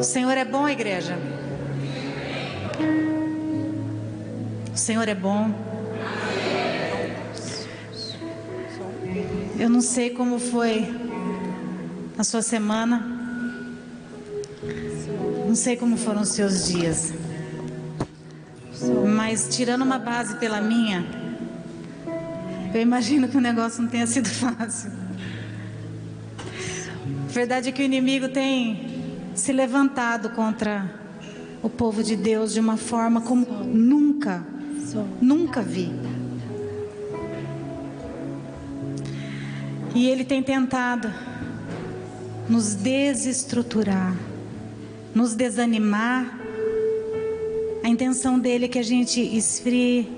O Senhor é bom, igreja. O Senhor é bom. Eu não sei como foi a sua semana. Não sei como foram os seus dias. Mas tirando uma base pela minha, eu imagino que o negócio não tenha sido fácil. A verdade é que o inimigo tem se levantado contra o povo de Deus de uma forma como nunca vi. E ele tem tentado nos desestruturar, nos desanimar. A intenção dele é que a gente esfrie,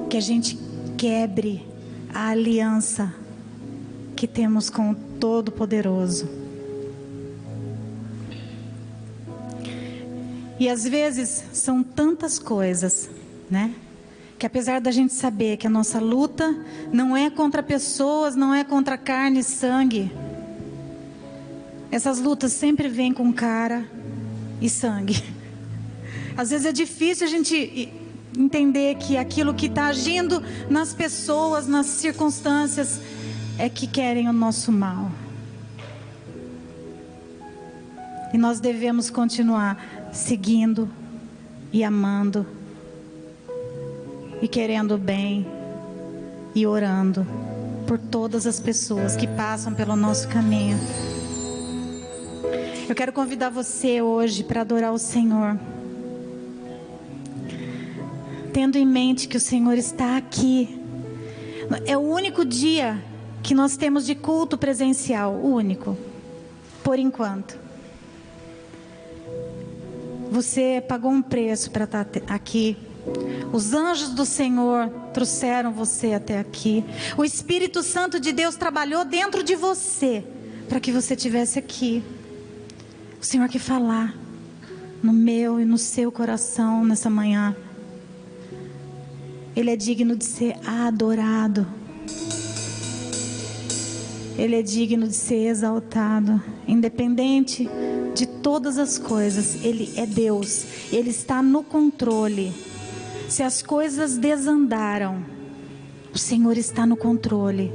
que a gente quebre a aliança que temos com o Todo-Poderoso. E às vezes são tantas coisas, né? Que apesar da gente saber que a nossa luta não é contra pessoas, não é contra carne e sangue. Essas lutas sempre vêm com cara e sangue. Às vezes é difícil a gente entender que aquilo que está agindo nas pessoas, nas circunstâncias, é que querem o nosso mal. E nós devemos continuar seguindo e amando e querendo o bem e orando por todas as pessoas que passam pelo nosso caminho. Eu quero convidar você hoje para adorar o Senhor, tendo em mente que o Senhor está aqui. É o único dia que nós temos de culto presencial, o único, por enquanto. Você pagou um preço para estar aqui. Os anjos do Senhor trouxeram você até aqui. O Espírito Santo de Deus trabalhou dentro de você para que você estivesse aqui. O Senhor quer falar no meu e no seu coração nessa manhã. Ele é digno de ser adorado. Ele é digno de ser exaltado. Independente de todas as coisas, Ele é Deus. Ele está no controle. Se as coisas desandaram, o Senhor está no controle.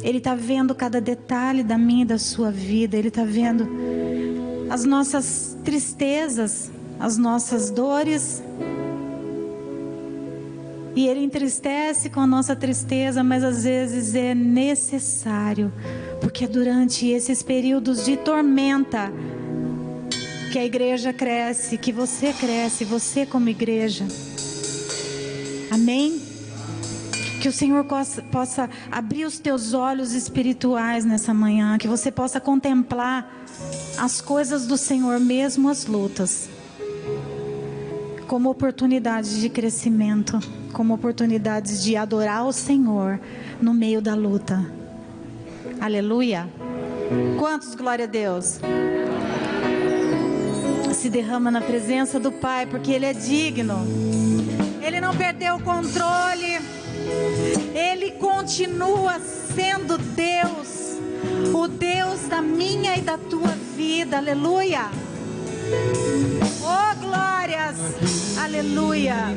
Ele está vendo cada detalhe da minha e da sua vida. Ele está vendo as nossas tristezas, as nossas dores. E Ele entristece com a nossa tristeza, mas às vezes é necessário, porque é durante esses períodos de tormenta que a igreja cresce, que você cresce, você como igreja. Amém? Que o Senhor possa abrir os teus olhos espirituais nessa manhã, que você possa contemplar as coisas do Senhor, mesmo as lutas, como oportunidades de crescimento, como oportunidades de adorar o Senhor no meio da luta. Aleluia. Quantos glória a Deus? Se derrama na presença do Pai, porque Ele é digno. Ele não perdeu o controle. Ele continua sendo Deus, o Deus da minha e da tua vida. Aleluia. Oh, glórias. Aleluia.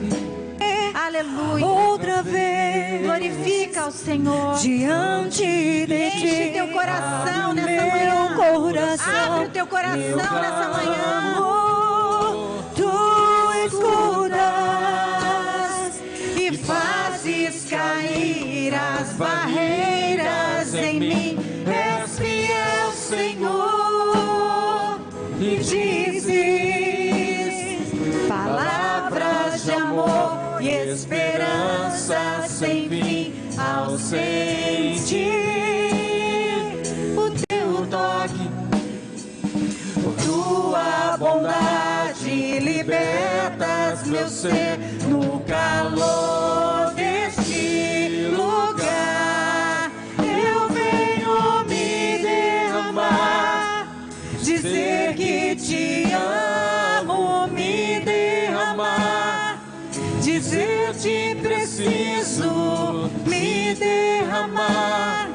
Aleluia. Outra vez glorifica o Senhor diante de ti. Enche teu coração nessa manhã. Coração, abre o teu coração nessa manhã. Tu escutas e fazes cair as barreiras em mim. És fiel, Senhor, e dizes palavras de amor e esperança sem fim ao sentir o teu toque. Por tua bondade libertas meu ser no calor deste lugar. Eu venho me derramar, dizer que te amo, me derramar, dizer te preciso, me derramar,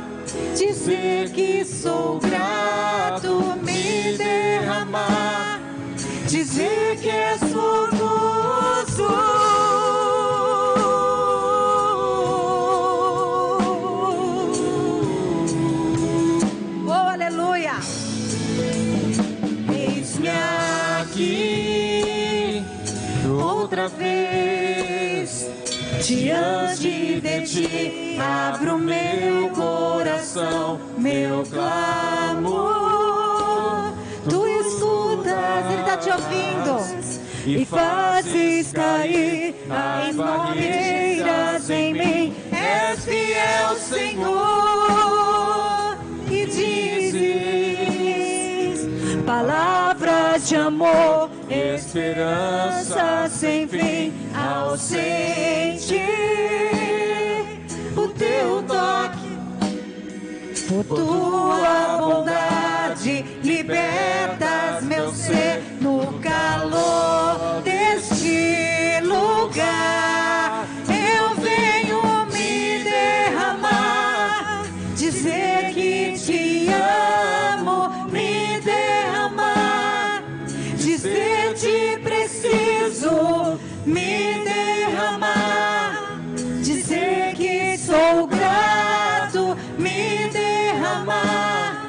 dizer que sou grato, me dizer que és formoso. Oh, aleluia. Eis-me aqui outra vez diante de ti, abro meu coração, meu clamor. Tu escutas, Ele está te ouvindo. e fazes cair as barreiras em mim. És fiel, Senhor, e dizes palavras de amor, esperança sem fim. Ao sentir o teu toque, por tua bondade, libertas meu ser no calor deste lugar. Eu venho me derramar, dizer que te amo, me derramar, dizer te preciso, me derramar, dizer que sou grato, me derramar,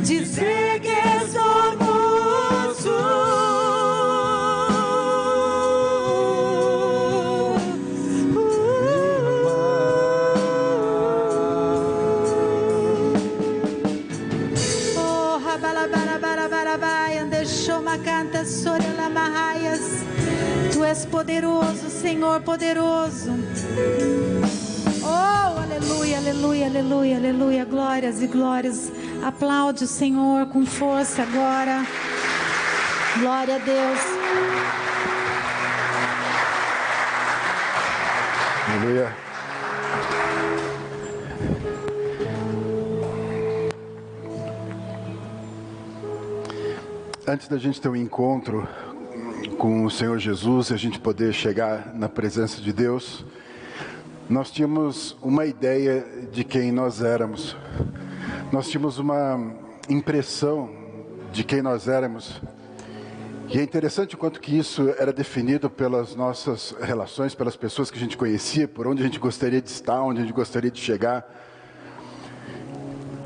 dizer que és formoso. Oh, rabalabarabarabarabai, andexoma canta sorelamarraias. Tu és poderoso, Senhor, poderoso. Oh, aleluia, aleluia, aleluia, aleluia. Glórias e glórias. Aplaude o Senhor com força agora. Glória a Deus. Aleluia. Antes da gente ter um encontro com o Senhor Jesus e a gente poder chegar na presença de Deus, nós tínhamos uma ideia de quem nós éramos. Nós tínhamos uma impressão de quem nós éramos. E é interessante o quanto que isso era definido pelas nossas relações, pelas pessoas que a gente conhecia, por onde a gente gostaria de estar, onde a gente gostaria de chegar.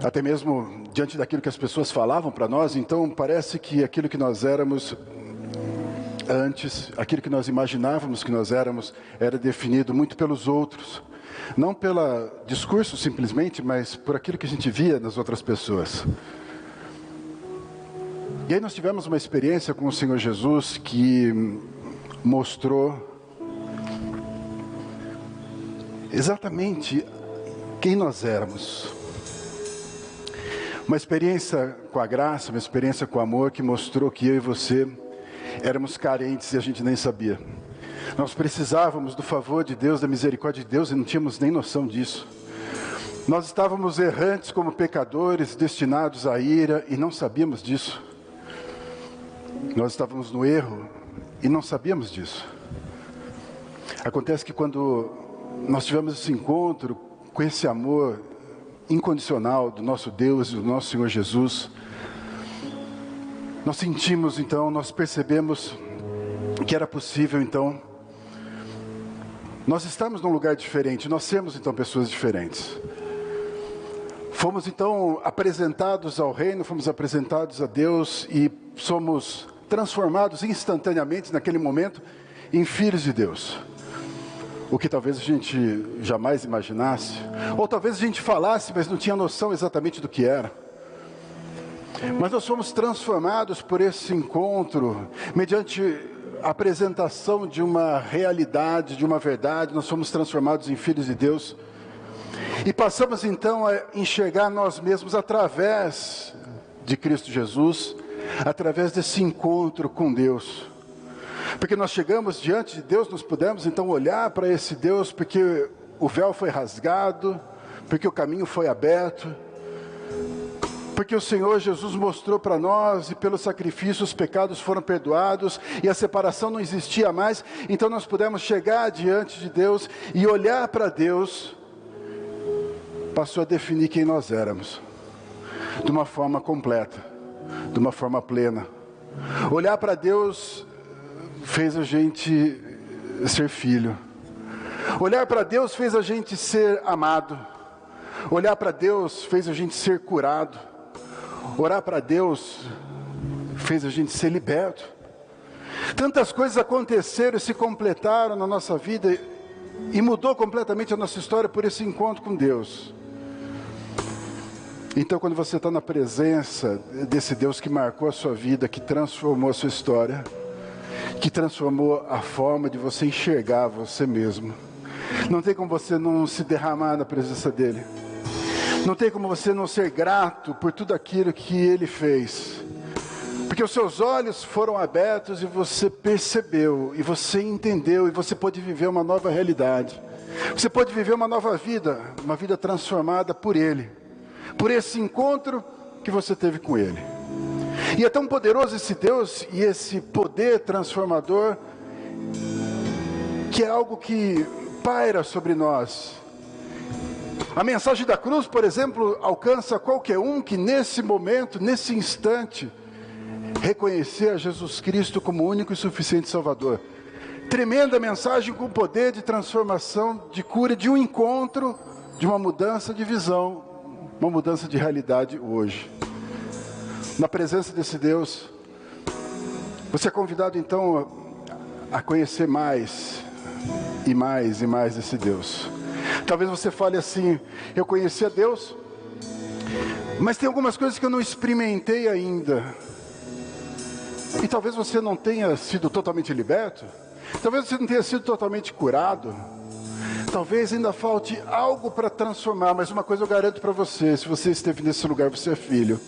Até mesmo diante daquilo que as pessoas falavam para nós. Então parece que aquilo que nós éramos antes, aquilo que nós imaginávamos que nós éramos, era definido muito pelos outros. Não pelo discurso simplesmente, mas por aquilo que a gente via nas outras pessoas. E aí nós tivemos uma experiência com o Senhor Jesus que mostrou exatamente quem nós éramos. Uma experiência com a graça, uma experiência com o amor que mostrou que eu e você éramos carentes e a gente nem sabia. Nós precisávamos do favor de Deus, da misericórdia de Deus e não tínhamos nem noção disso. Nós estávamos errantes como pecadores, destinados à ira e não sabíamos disso. Nós estávamos no erro e não sabíamos disso. Acontece que quando nós tivemos esse encontro com esse amor incondicional do nosso Deus e do nosso Senhor Jesus, nós sentimos então, nós percebemos que era possível então nós estamos num lugar diferente, nós sermos então pessoas diferentes. Fomos então apresentados ao reino, fomos apresentados a Deus e somos transformados instantaneamente naquele momento em filhos de Deus. O que talvez a gente jamais imaginasse, ou talvez a gente falasse, mas não tinha noção exatamente do que era. Mas nós fomos transformados por esse encontro, mediante a apresentação de uma realidade, de uma verdade. Nós fomos transformados em filhos de Deus. E passamos então a enxergar nós mesmos através de Cristo Jesus, através desse encontro com Deus. Porque nós chegamos diante de Deus, nós pudemos então olhar para esse Deus, porque o véu foi rasgado, porque o caminho foi aberto, porque o Senhor Jesus mostrou para nós, e pelo sacrifício os pecados foram perdoados, e a separação não existia mais. Então nós pudemos chegar diante de Deus e olhar para Deus. Passou a definir quem nós éramos, de uma forma completa, de uma forma plena. Olhar para Deus fez a gente ser filho. Olhar para Deus fez a gente ser amado. Olhar para Deus fez a gente ser curado. Orar para Deus fez a gente ser liberto. Tantas coisas aconteceram e se completaram na nossa vida e mudou completamente a nossa história por esse encontro com Deus. Então, quando você está na presença desse Deus que marcou a sua vida, que transformou a sua história, que transformou a forma de você enxergar você mesmo, não tem como você não se derramar na presença dele. Não tem como você não ser grato por tudo aquilo que ele fez. Porque os seus olhos foram abertos e você percebeu, e você entendeu, e você pôde viver uma nova realidade. Você pôde viver uma nova vida, uma vida transformada por ele, por esse encontro que você teve com ele. E é tão poderoso esse Deus e esse poder transformador, que é algo que paira sobre nós. A mensagem da cruz, por exemplo, alcança qualquer um que nesse momento, nesse instante, reconhecer a Jesus Cristo como único e suficiente Salvador. Tremenda mensagem com poder de transformação, de cura, de um encontro, de uma mudança de visão, uma mudança de realidade hoje. Na presença desse Deus, você é convidado então a conhecer mais e mais e mais desse Deus. Talvez você fale assim: eu conheci a Deus, mas tem algumas coisas que eu não experimentei ainda. E talvez você não tenha sido totalmente liberto. Talvez você não tenha sido totalmente curado. Talvez ainda falte algo para transformar. Mas uma coisa eu garanto para você: se você esteve nesse lugar, você é filho.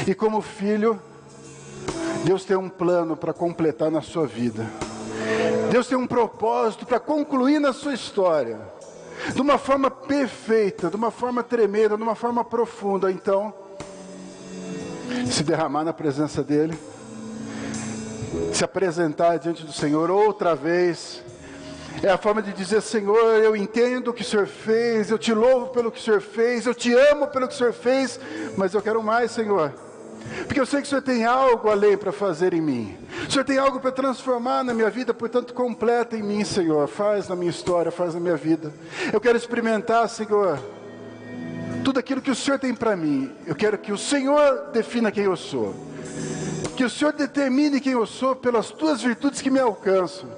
E como filho, Deus tem um plano para completar na sua vida. Deus tem um propósito para concluir na sua história, de uma forma perfeita, de uma forma tremenda, de uma forma profunda. Então, se derramar na presença dele, se apresentar diante do Senhor outra vez, é a forma de dizer: Senhor, eu entendo o que o Senhor fez, eu te louvo pelo que o Senhor fez, eu te amo pelo que o Senhor fez, mas eu quero mais, Senhor, porque eu sei que o Senhor tem algo além para fazer em mim. O Senhor tem algo para transformar na minha vida, portanto completa em mim, Senhor. Faz na minha história, faz na minha vida. Eu quero experimentar, Senhor, tudo aquilo que o Senhor tem para mim. Eu quero que o Senhor defina quem eu sou, que o Senhor determine quem eu sou pelas tuas virtudes que me alcançam.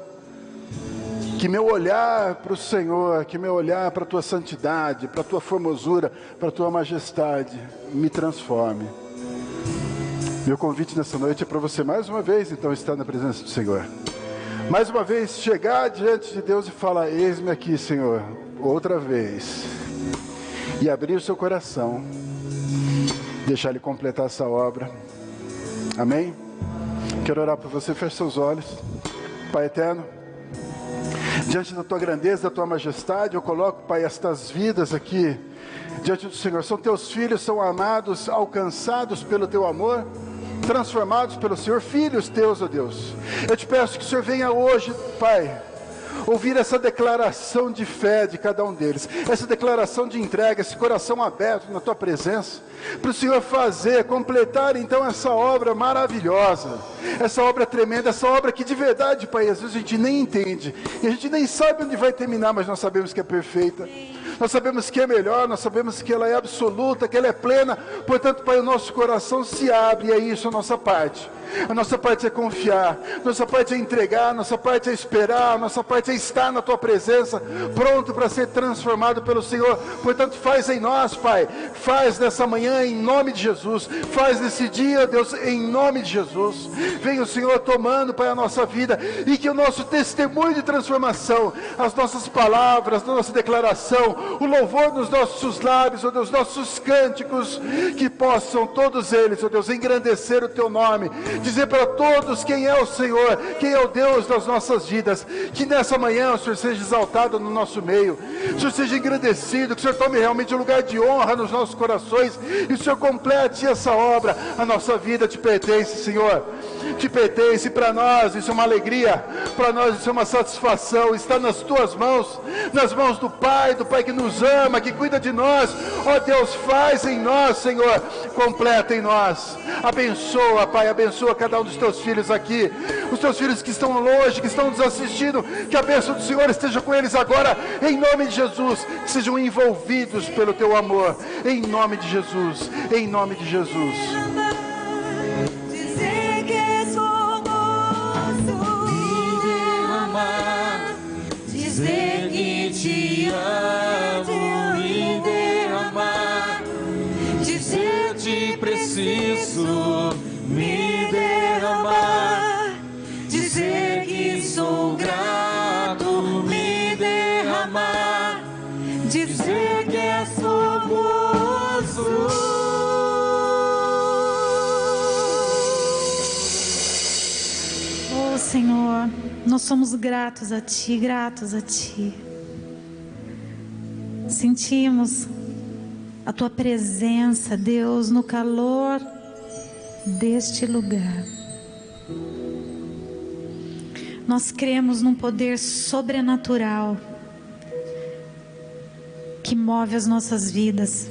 Que meu olhar para o Senhor, que meu olhar para a tua santidade, para a tua formosura, para a tua majestade me transforme. Meu convite nessa noite é para você mais uma vez então estar na presença do Senhor. Mais uma vez chegar diante de Deus e falar: eis-me aqui, Senhor, outra vez. E abrir o seu coração, deixar Ele completar essa obra. Amém? Quero orar por você. Feche seus olhos. Pai eterno, diante da tua grandeza, da tua majestade, eu coloco, Pai, estas vidas aqui diante do Senhor. São teus filhos, são amados, alcançados pelo teu amor, transformados pelo Senhor, filhos teus, ó Deus. Eu te peço que o Senhor venha hoje, Pai, ouvir essa declaração de fé de cada um deles, essa declaração de entrega, esse coração aberto na tua presença, para o Senhor fazer, completar então essa obra maravilhosa, essa obra tremenda, essa obra que de verdade, Pai, às vezes a gente nem entende, e a gente nem sabe onde vai terminar, mas nós sabemos que é perfeita. Nós sabemos que é melhor, nós sabemos que ela é absoluta, que ela é plena. Portanto, Pai, o nosso coração se abre, e é isso a nossa parte. A nossa parte é confiar, nossa parte é entregar, nossa parte é esperar, nossa parte é estar na tua presença, pronto para ser transformado pelo Senhor. Portanto, faz em nós, Pai, faz nessa manhã em nome de Jesus, faz nesse dia, Deus, em nome de Jesus. Venha o Senhor tomando, Pai, a nossa vida, e que o nosso testemunho de transformação, as nossas palavras, a nossa declaração, o louvor nos nossos lábios, ó Deus, nossos cânticos, que possam todos eles, ó Deus, engrandecer o teu nome, dizer para todos quem é o Senhor, quem é o Deus das nossas vidas. Que nessa manhã o Senhor seja exaltado no nosso meio, o Senhor seja engrandecido, que o Senhor tome realmente um lugar de honra nos nossos corações, e o Senhor complete essa obra. A nossa vida te pertence, Senhor, te pertence. Para nós isso é uma alegria, para nós isso é uma satisfação, está nas tuas mãos, nas mãos do Pai que nos ama, que cuida de nós. Ó Deus, faz em nós, Senhor, completa em nós, abençoa, Pai, abençoa abençoa cada um dos teus filhos aqui, os teus filhos que estão longe, que estão nos assistindo, que a bênção do Senhor esteja com eles agora, em nome de Jesus, que sejam envolvidos pelo teu amor, em nome de Jesus, em nome de Jesus. Dizer que sou moço, me derramar, dizer que te amo, me derramar, dizer que preciso, me derramar, dizer que sou grato, me derramar, dizer que és famoso. Oh Senhor, nós somos gratos a Ti, gratos a Ti. Sentimos a Tua presença, Deus, no calor deste lugar. Nós cremos num poder sobrenatural que move as nossas vidas.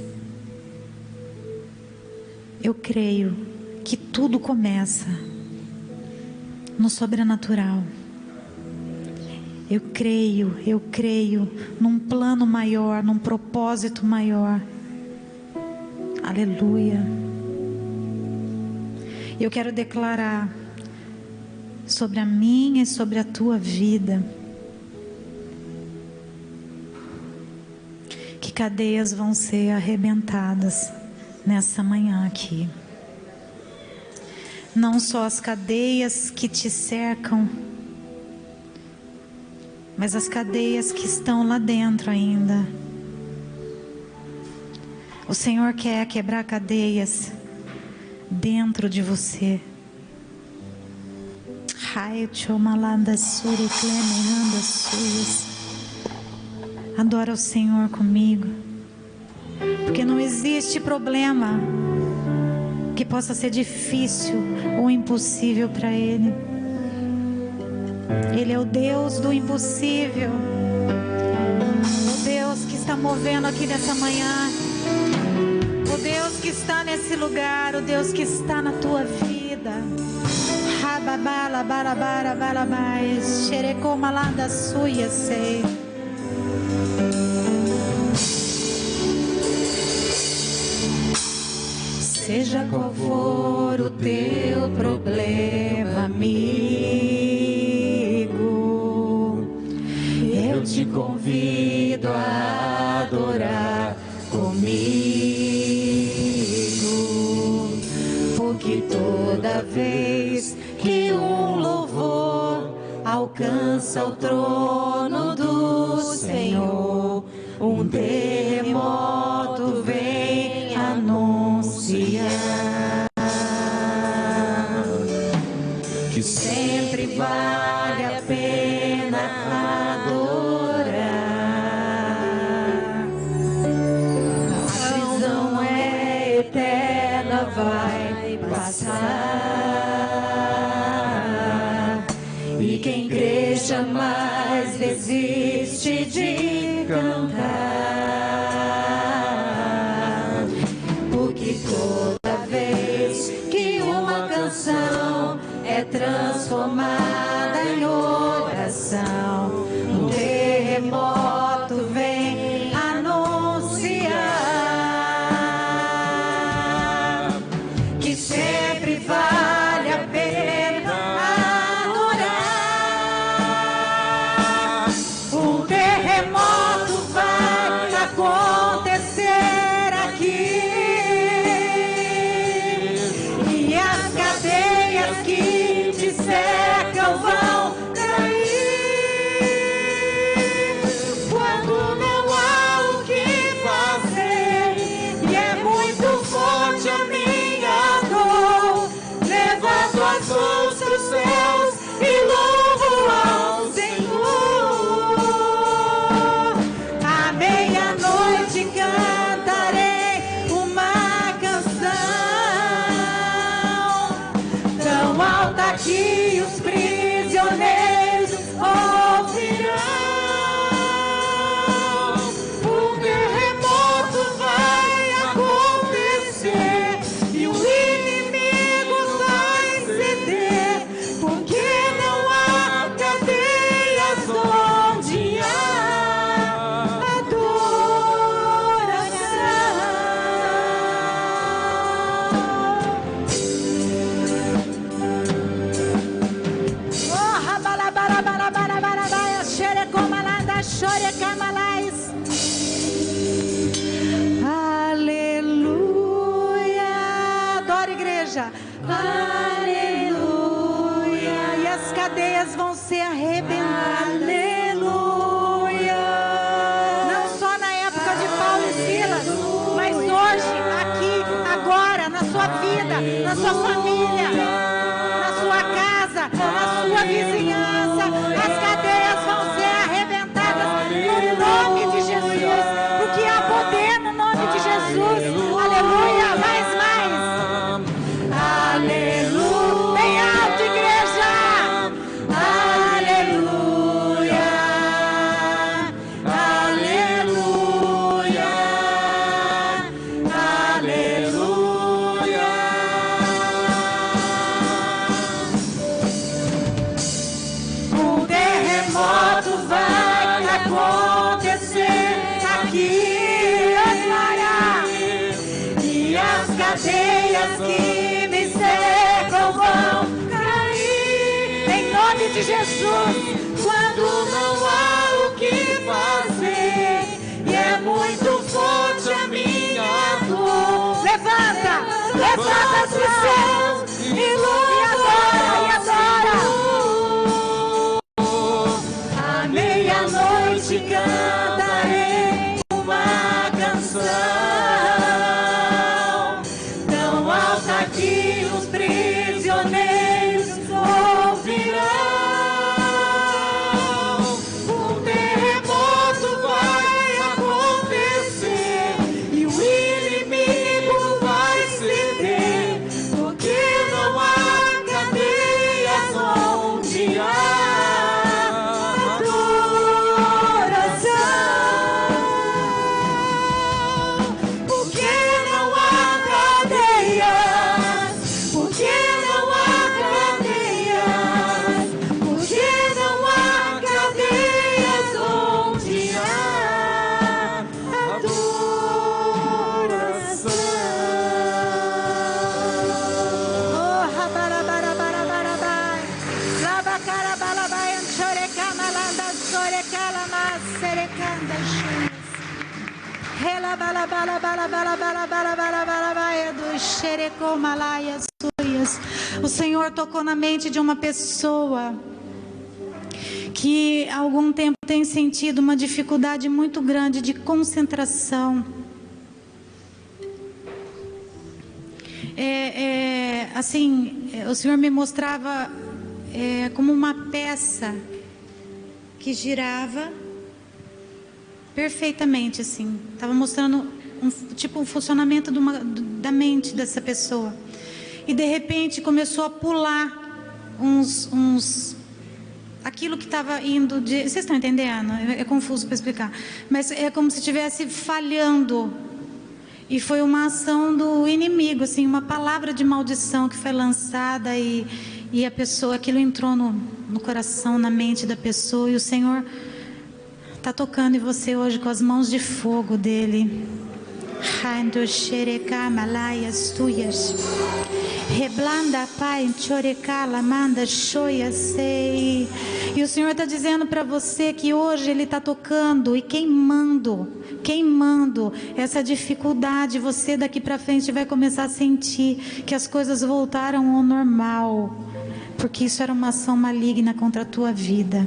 Eu creio que tudo começa no sobrenatural. Eu creio num plano maior, num propósito maior. Aleluia. Eu quero declarar sobre a minha e sobre a tua vida que cadeias vão ser arrebentadas nessa manhã aqui. Não só as cadeias que te cercam, mas as cadeias que estão lá dentro ainda. O Senhor quer quebrar cadeias dentro de você. Adora o Senhor comigo, porque não existe problema que possa ser difícil ou impossível para Ele. Ele é o Deus do impossível, o Deus que está movendo aqui nessa manhã, o Deus que está nesse lugar, o Deus que está na tua vida. Seja qual for o teu problema, amigo, eu te convido a adorar comigo, porque toda vez que um louvor alcança o trono do Senhor, um terremoto vem anunciar que sempre vale a pena adorar. A prisão é eterna, vai passar, e quem crê jamais desiste de cantar, porque toda vez que uma canção é transformada em oração, um terremoto vem anunciar que sempre vale a pena adorar. Um terremoto vai acontecer aqui, e as cadeias que te cercam vão cair. cadeias vão ser arrebentadas. Aleluia. Não só na época de Paulo e Silas, mas hoje, aqui, agora, na sua vida, na sua família, na sua casa, na sua vizinhança, as cadeias vão ser arrebentadas no nome de Jesus, porque há poder no nome de Jesus. Aleluia, mais. Aleluia. Bem alto, igreja. Aleluia. Aleluia. Aleluia. Um terremoto vai acontecer aqui, Osmara, e as cadeias que me cercam vão cair em nome de Jesus. Quando não há o que fazer e é muito forte a minha dor, levanta os céus e adora. À meia-noite cantarei uma canção tão alta que os prisioneiros ouvirão. Um terremoto vai acontecer e o inimigo vai ceder, porque não há cadeias onde há adoração. Porque não há cadeias, porque não há cadeias, porque não há cadeias onde há adoração. Oh, rabarabarabarabarabai. Labacarabalabai, anchorecamalanda, sorecalamaserecanda, chunas. Relabalabalabalabalabalabalabalabalabai, do xerecomalaias suias. O Senhor tocou na mente de uma pessoa que há algum tempo tem sentido uma dificuldade muito grande de concentração. O Senhor me mostrava como uma peça que girava perfeitamente, assim. Estava mostrando um funcionamento da mente dessa pessoa. E de repente começou a pular aquilo que estava indo de... Vocês estão entendendo? É confuso para explicar. Mas é como se estivesse falhando. E foi uma ação do inimigo, assim, uma palavra de maldição que foi lançada e a pessoa, aquilo entrou no coração, na mente da pessoa, e o Senhor está tocando em você hoje com as mãos de fogo dele. Reblanda pai, chorecala, manda choia sei. E o Senhor está dizendo para você que hoje Ele está tocando e queimando essa dificuldade. Você daqui para frente vai começar a sentir que as coisas voltaram ao normal, porque isso era uma ação maligna contra a tua vida.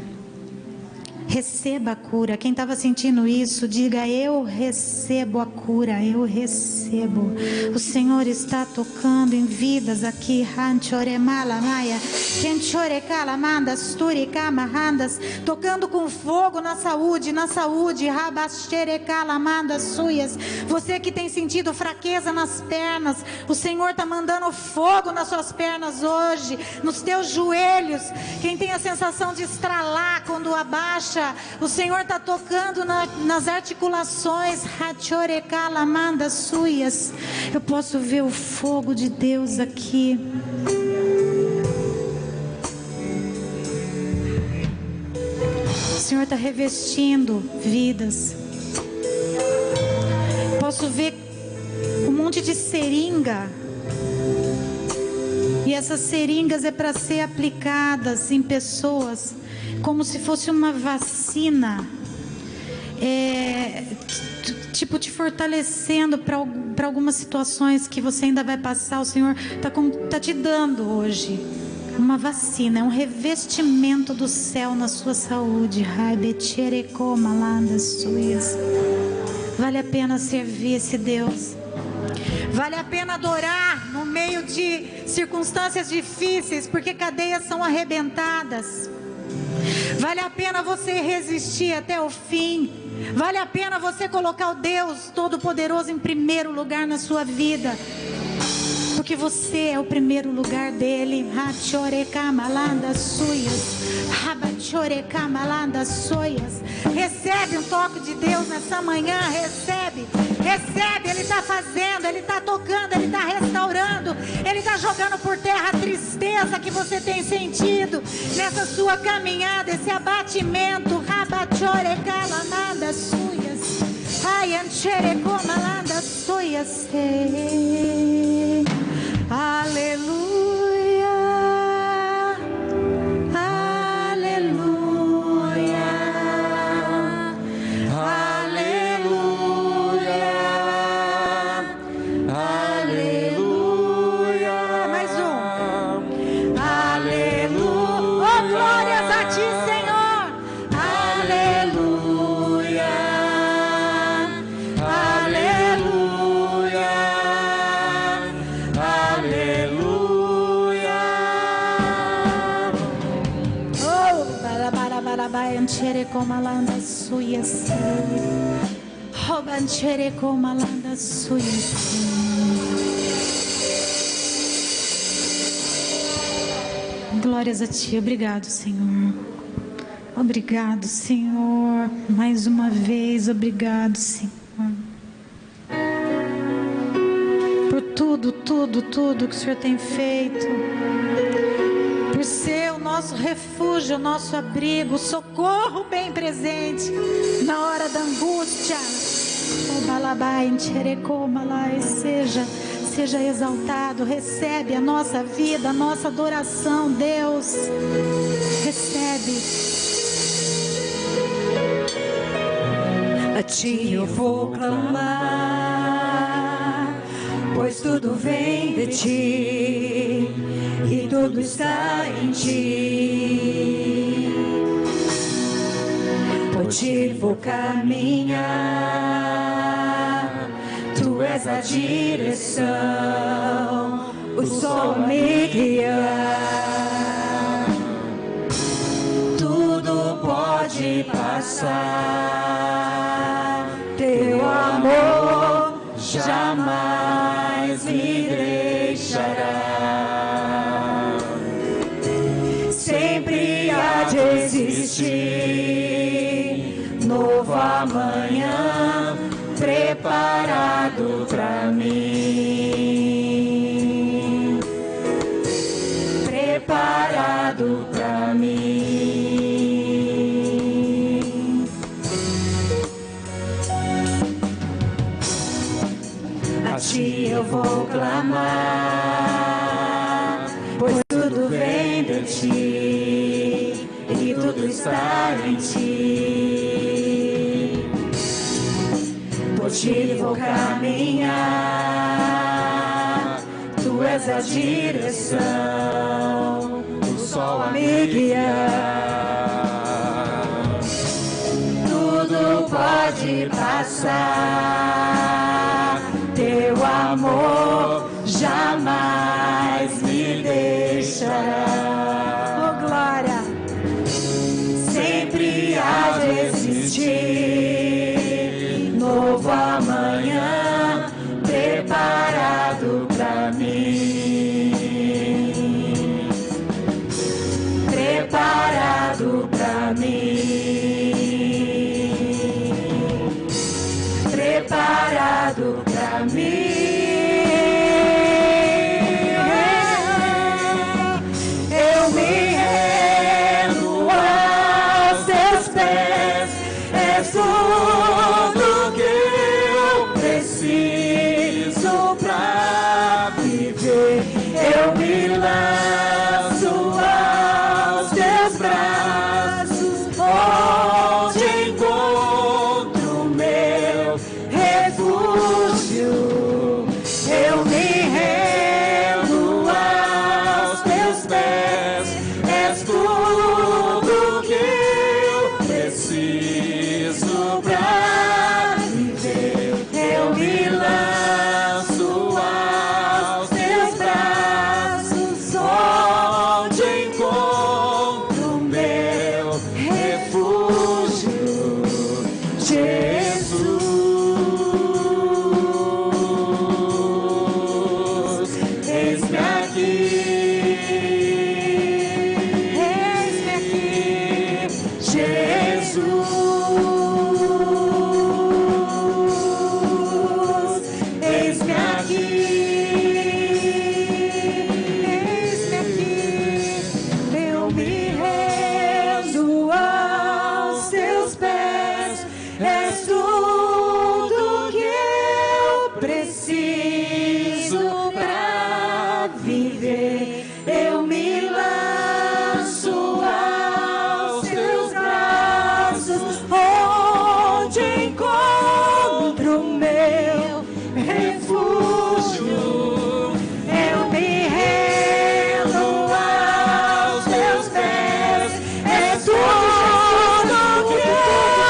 Receba a cura. Quem estava sentindo isso, diga: eu recebo a cura, eu recebo. O Senhor está tocando em vidas aqui. Tocando com fogo na saúde. Você que tem sentido fraqueza nas pernas, o Senhor está mandando fogo nas suas pernas hoje, nos teus joelhos. Quem tem a sensação de estralar quando abaixa, o Senhor está tocando nas articulações. Eu posso ver o fogo de Deus aqui. O Senhor está revestindo vidas. Posso ver um monte de seringa. E essas seringas é para ser aplicadas em pessoas, como se fosse uma vacina, tipo te fortalecendo para algumas situações que você ainda vai passar. O Senhor está te dando hoje. uma vacina, é um revestimento do céu na sua saúde. Vale a pena servir esse Deus. Vale a pena adorar no meio de circunstâncias difíceis, porque cadeias são arrebentadas. Vale a pena você resistir até o fim. Vale a pena você colocar o Deus Todo-Poderoso em primeiro lugar na sua vida, porque você é o primeiro lugar dele. Recebe um toque de Deus nessa manhã. Recebe. Ele está fazendo, ele está tocando, ele está restaurando, ele está jogando por terra a tristeza que você tem sentido nessa sua caminhada, esse abatimento. Aleluia, aleluia, aleluia, aleluia. Mais um. Aleluia. Oh, glórias a ti, Senhor. Aleluia. Aleluia. Aleluia. Oh, barabarabarabai, comalanda suia. Robanchere comalanda suia. Glórias a ti. Obrigado, Senhor. Obrigado, Senhor. Mais uma vez, obrigado, Senhor. Por tudo que o Senhor tem feito. Por ser o nosso refúgio, o nosso abrigo, o socorro bem presente na hora da angústia. Seja exaltado. Recebe a nossa vida, a nossa adoração, Deus. Recebe. A ti eu vou clamar, pois tudo vem de ti e tudo está em ti. Por ti vou caminhar, tu és a direção, o sol me guia. Tudo pode passar, teu amor jamais me deixará. Sempre há de existir novo amanhã preparado pra mim, preparado pra mim. A ti eu vou clamar, pois tudo vem de ti e tudo está em ti. Por ti vou caminhar, tu és a direção, o sol a me guiar. Tudo pode passar, teu amor jamais me deixará. Oh, glória. Sempre há de existir novo amanhã preparado pra mim, preparado pra mim, preparado pra mim. Eu me rendo aos teus pés, és tudo que eu preciso pra viver. Eu me lanço aos teus braços, onde encontro meu refúgio. Eu me rendo aos teus pés. eis-me aqui. Eu me rendo aos teus pés, és tudo que eu preciso pra viver. Eu me lanço aos teus braços, onde encontro meu refúgio. Eu me rendo aos teus pés, és tudo que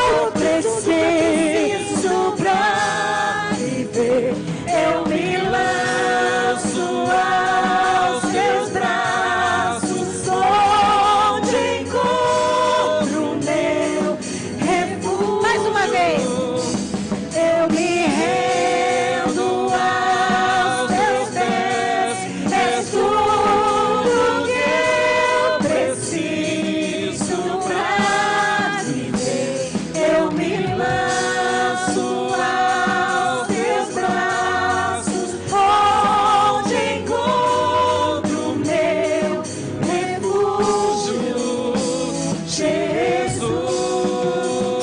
eu preciso pra viver. Eu me lanço aos teus braços, onde encontro meu refúgio. Mais uma vez. Eu me rendo aos teus pés, és tudo que eu preciso pra viver. Eu me lanço aos teus braços, onde encontro meu refúgio. Jesus,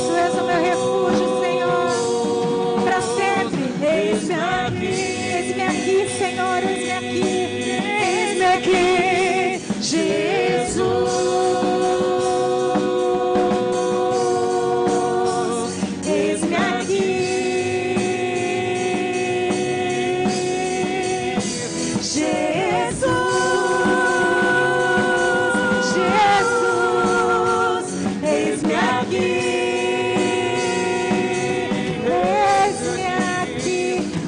tu és o meu refúgio, Senhor, para sempre. Eis-me aqui, Senhor, eis-me aqui, Jesus. Eis-me aqui, Jesus. Jesus, eis-me aqui,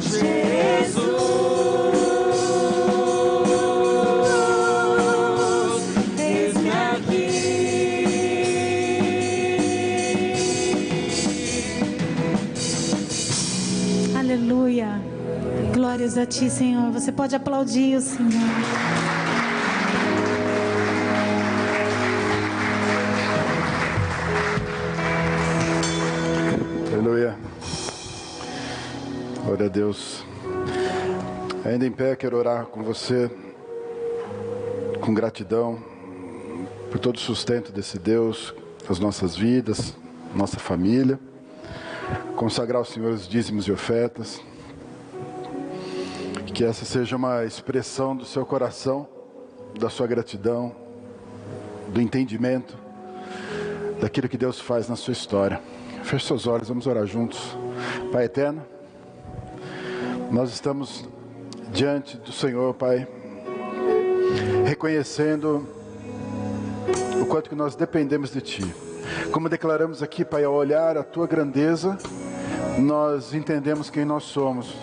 Jesus. Eis-me aqui. Aleluia. Glórias a ti, Senhor. Você pode aplaudir o Senhor. Aleluia. Glória a Deus. Ainda em pé, quero orar com você, com gratidão, por todo o sustento desse Deus, as nossas vidas, nossa família. Consagrar ao Senhor os dízimos e ofertas. Que essa seja uma expressão do seu coração, da sua gratidão, do entendimento, daquilo que Deus faz na sua história. Feche seus olhos, vamos orar juntos. Pai eterno, nós estamos diante do Senhor, Pai, reconhecendo o quanto que nós dependemos de Ti. Como declaramos aqui, Pai, ao olhar a Tua grandeza, nós entendemos quem nós somos.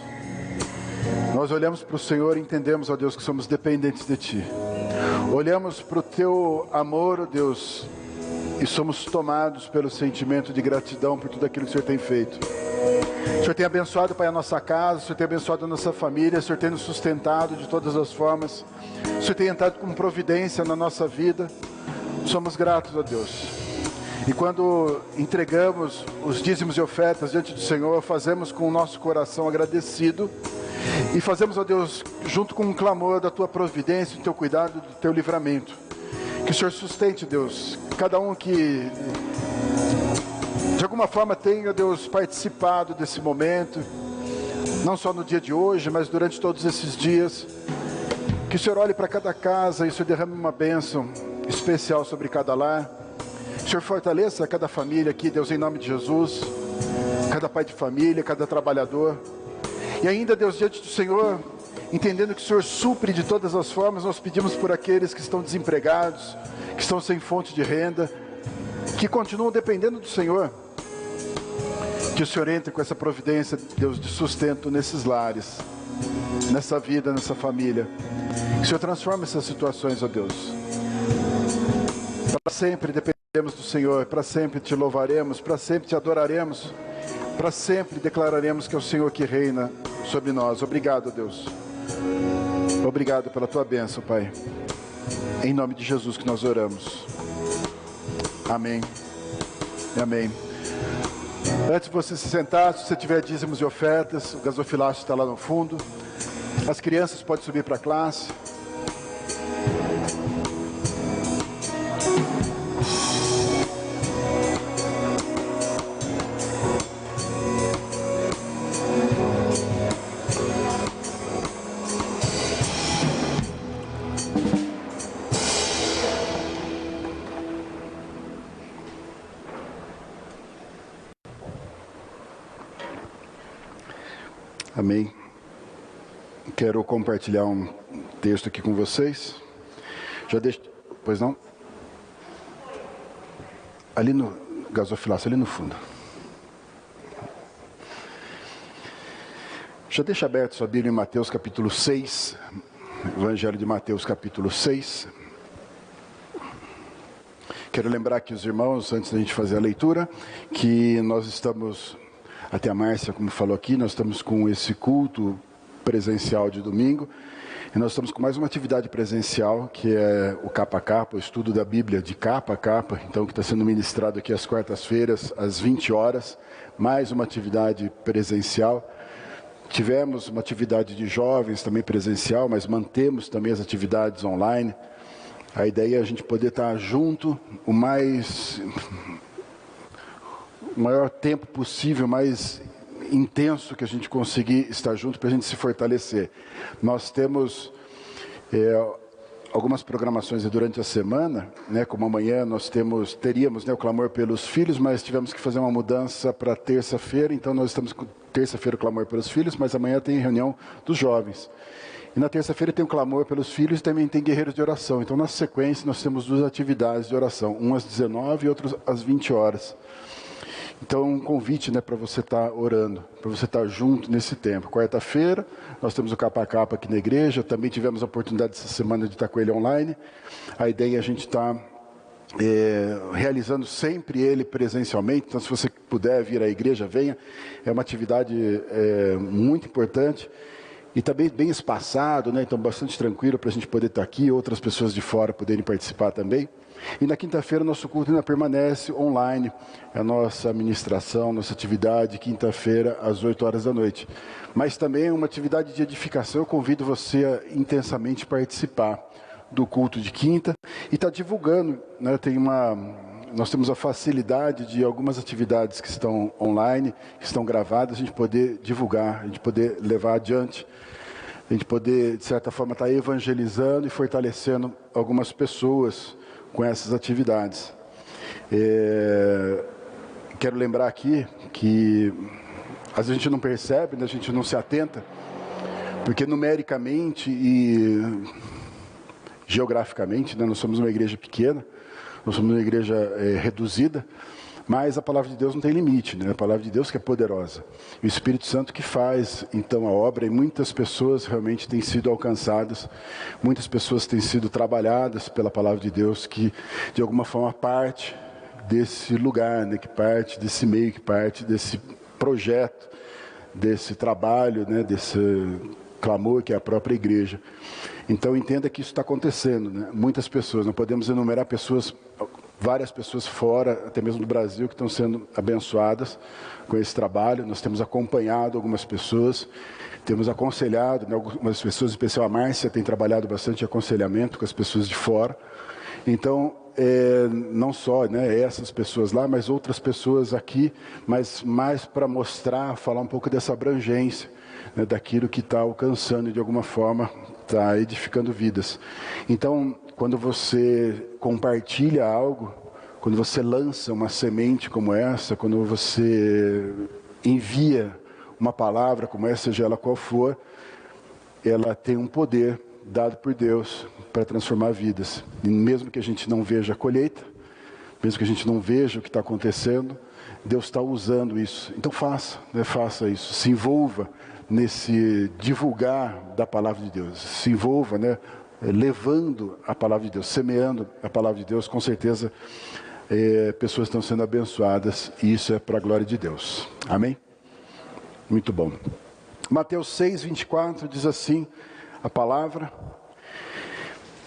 Nós olhamos para o Senhor e entendemos, ó Deus, que somos dependentes de Ti. Olhamos para o Teu amor, ó Deus, e somos tomados pelo sentimento de gratidão por tudo aquilo que o Senhor tem feito. O Senhor tem abençoado, Pai, a nossa casa, o Senhor tem abençoado a nossa família, o Senhor tem nos sustentado de todas as formas, o Senhor tem entrado com providência na nossa vida. Somos gratos a Deus. E quando entregamos os dízimos e ofertas diante do Senhor, fazemos com o nosso coração agradecido e fazemos, ó Deus, junto com um clamor da Tua providência, do Teu cuidado, do Teu livramento. Que o Senhor sustente, Deus, cada um que de alguma forma tenha, Deus, participado desse momento, não só no dia de hoje, mas durante todos esses dias. Que o Senhor olhe para cada casa e o Senhor derrame uma bênção especial sobre cada lar. O Senhor fortaleça cada família aqui, Deus, em nome de Jesus, cada pai de família, cada trabalhador. E ainda, Deus, diante do Senhor, entendendo que o Senhor supre de todas as formas, nós pedimos por aqueles que estão desempregados, que estão sem fonte de renda, que continuam dependendo do Senhor. Que o Senhor entre com essa providência, Deus, de sustento nesses lares, nessa vida, nessa família. Que o Senhor transforme essas situações, ó Deus. Para sempre dependemos do Senhor, para sempre Te louvaremos, para sempre Te adoraremos, para sempre declararemos que é o Senhor que reina sobre nós. Obrigado, Deus. Obrigado pela Tua bênção, Pai. Em nome de Jesus que nós oramos. Amém Amém. Antes de você se sentar, se você tiver dízimos e ofertas, o gasofilácio está lá no fundo. As crianças podem subir para a classe. Amém. Quero compartilhar um texto aqui com vocês. Já deixo... Pois não? Ali no gasofilácio, ali no fundo. Já deixa aberto sua Bíblia em Mateus capítulo 6. Evangelho de Mateus capítulo 6. Quero lembrar aqui os irmãos, antes da gente fazer a leitura, que nós estamos... Até a Márcia, como falou aqui, nós estamos com esse culto presencial de domingo. E nós estamos com mais uma atividade presencial, que é o Capa a Capa, o estudo da Bíblia de capa a capa. Então, que está sendo ministrado aqui às quartas-feiras, às 20 horas. Mais uma atividade presencial. Tivemos uma atividade de jovens também presencial, mas mantemos também as atividades online. A ideia é a gente poder estar junto o maior tempo possível, mais intenso que a gente conseguir estar junto para a gente se fortalecer. Nós temos algumas programações durante a semana, né, como amanhã nós teríamos, né, o clamor pelos filhos, mas tivemos que fazer uma mudança para terça-feira, então nós estamos com terça-feira o clamor pelos filhos, mas amanhã tem reunião dos jovens. E na terça-feira tem o clamor pelos filhos e também tem guerreiros de oração. Então na sequência nós temos 2 atividades de oração, uma às 19 e outra às 20 horas. Então, um convite, né, para você estar orando, para você estar junto nesse tempo. Quarta-feira, nós temos o Capa a Capa aqui na igreja, também tivemos a oportunidade essa semana de estar com ele online. A ideia é a gente estar realizando sempre ele presencialmente, então se você puder vir à igreja, venha. É uma atividade muito importante e também bem espaçado, né, então bastante tranquilo para a gente poder estar aqui, outras pessoas de fora poderem participar também. E na quinta-feira nosso culto ainda permanece online, a nossa administração, nossa atividade, quinta-feira às 8 horas da noite. Mas também é uma atividade de edificação, eu convido você a intensamente participar do culto de quinta e estar divulgando, né? Nós temos a facilidade de algumas atividades que estão online, que estão gravadas, a gente poder divulgar, a gente poder levar adiante, a gente poder, de certa forma, estar evangelizando e fortalecendo algumas pessoas com essas atividades. Quero lembrar aqui que às vezes a gente não percebe, né, a gente não se atenta, porque numericamente e geograficamente, né, nós somos uma igreja pequena, nós somos uma igreja reduzida, mas a palavra de Deus não tem limite, né? A palavra de Deus que é poderosa. E o Espírito Santo que faz, então, a obra, e muitas pessoas realmente têm sido alcançadas, muitas pessoas têm sido trabalhadas pela palavra de Deus, que de alguma forma parte desse lugar, né? Que parte desse meio, que parte desse projeto, desse trabalho, né? Desse clamor que é a própria igreja. Então entenda que isso está acontecendo, né? Muitas pessoas, não podemos enumerar pessoas, várias pessoas fora, até mesmo do Brasil, que estão sendo abençoadas com esse trabalho. Nós temos acompanhado algumas pessoas, temos aconselhado, né, algumas pessoas, em especial a Márcia, tem trabalhado bastante aconselhamento com as pessoas de fora. Então, não só, né, essas pessoas lá, mas outras pessoas aqui, mas mais para mostrar, falar um pouco dessa abrangência, né, daquilo que está alcançando e de alguma forma está edificando vidas. Então, quando você compartilha algo, quando você lança uma semente como essa, quando você envia uma palavra como essa, seja ela qual for, ela tem um poder dado por Deus para transformar vidas. E mesmo que a gente não veja a colheita, mesmo que a gente não veja o que está acontecendo, Deus está usando isso. Então faça, né? Faça isso, se envolva nesse divulgar da palavra de Deus, se envolva, né? Levando a palavra de Deus, semeando a palavra de Deus, com certeza pessoas estão sendo abençoadas e isso é para a glória de Deus. Amém? Muito bom. Mateus 6, 24 diz assim a palavra: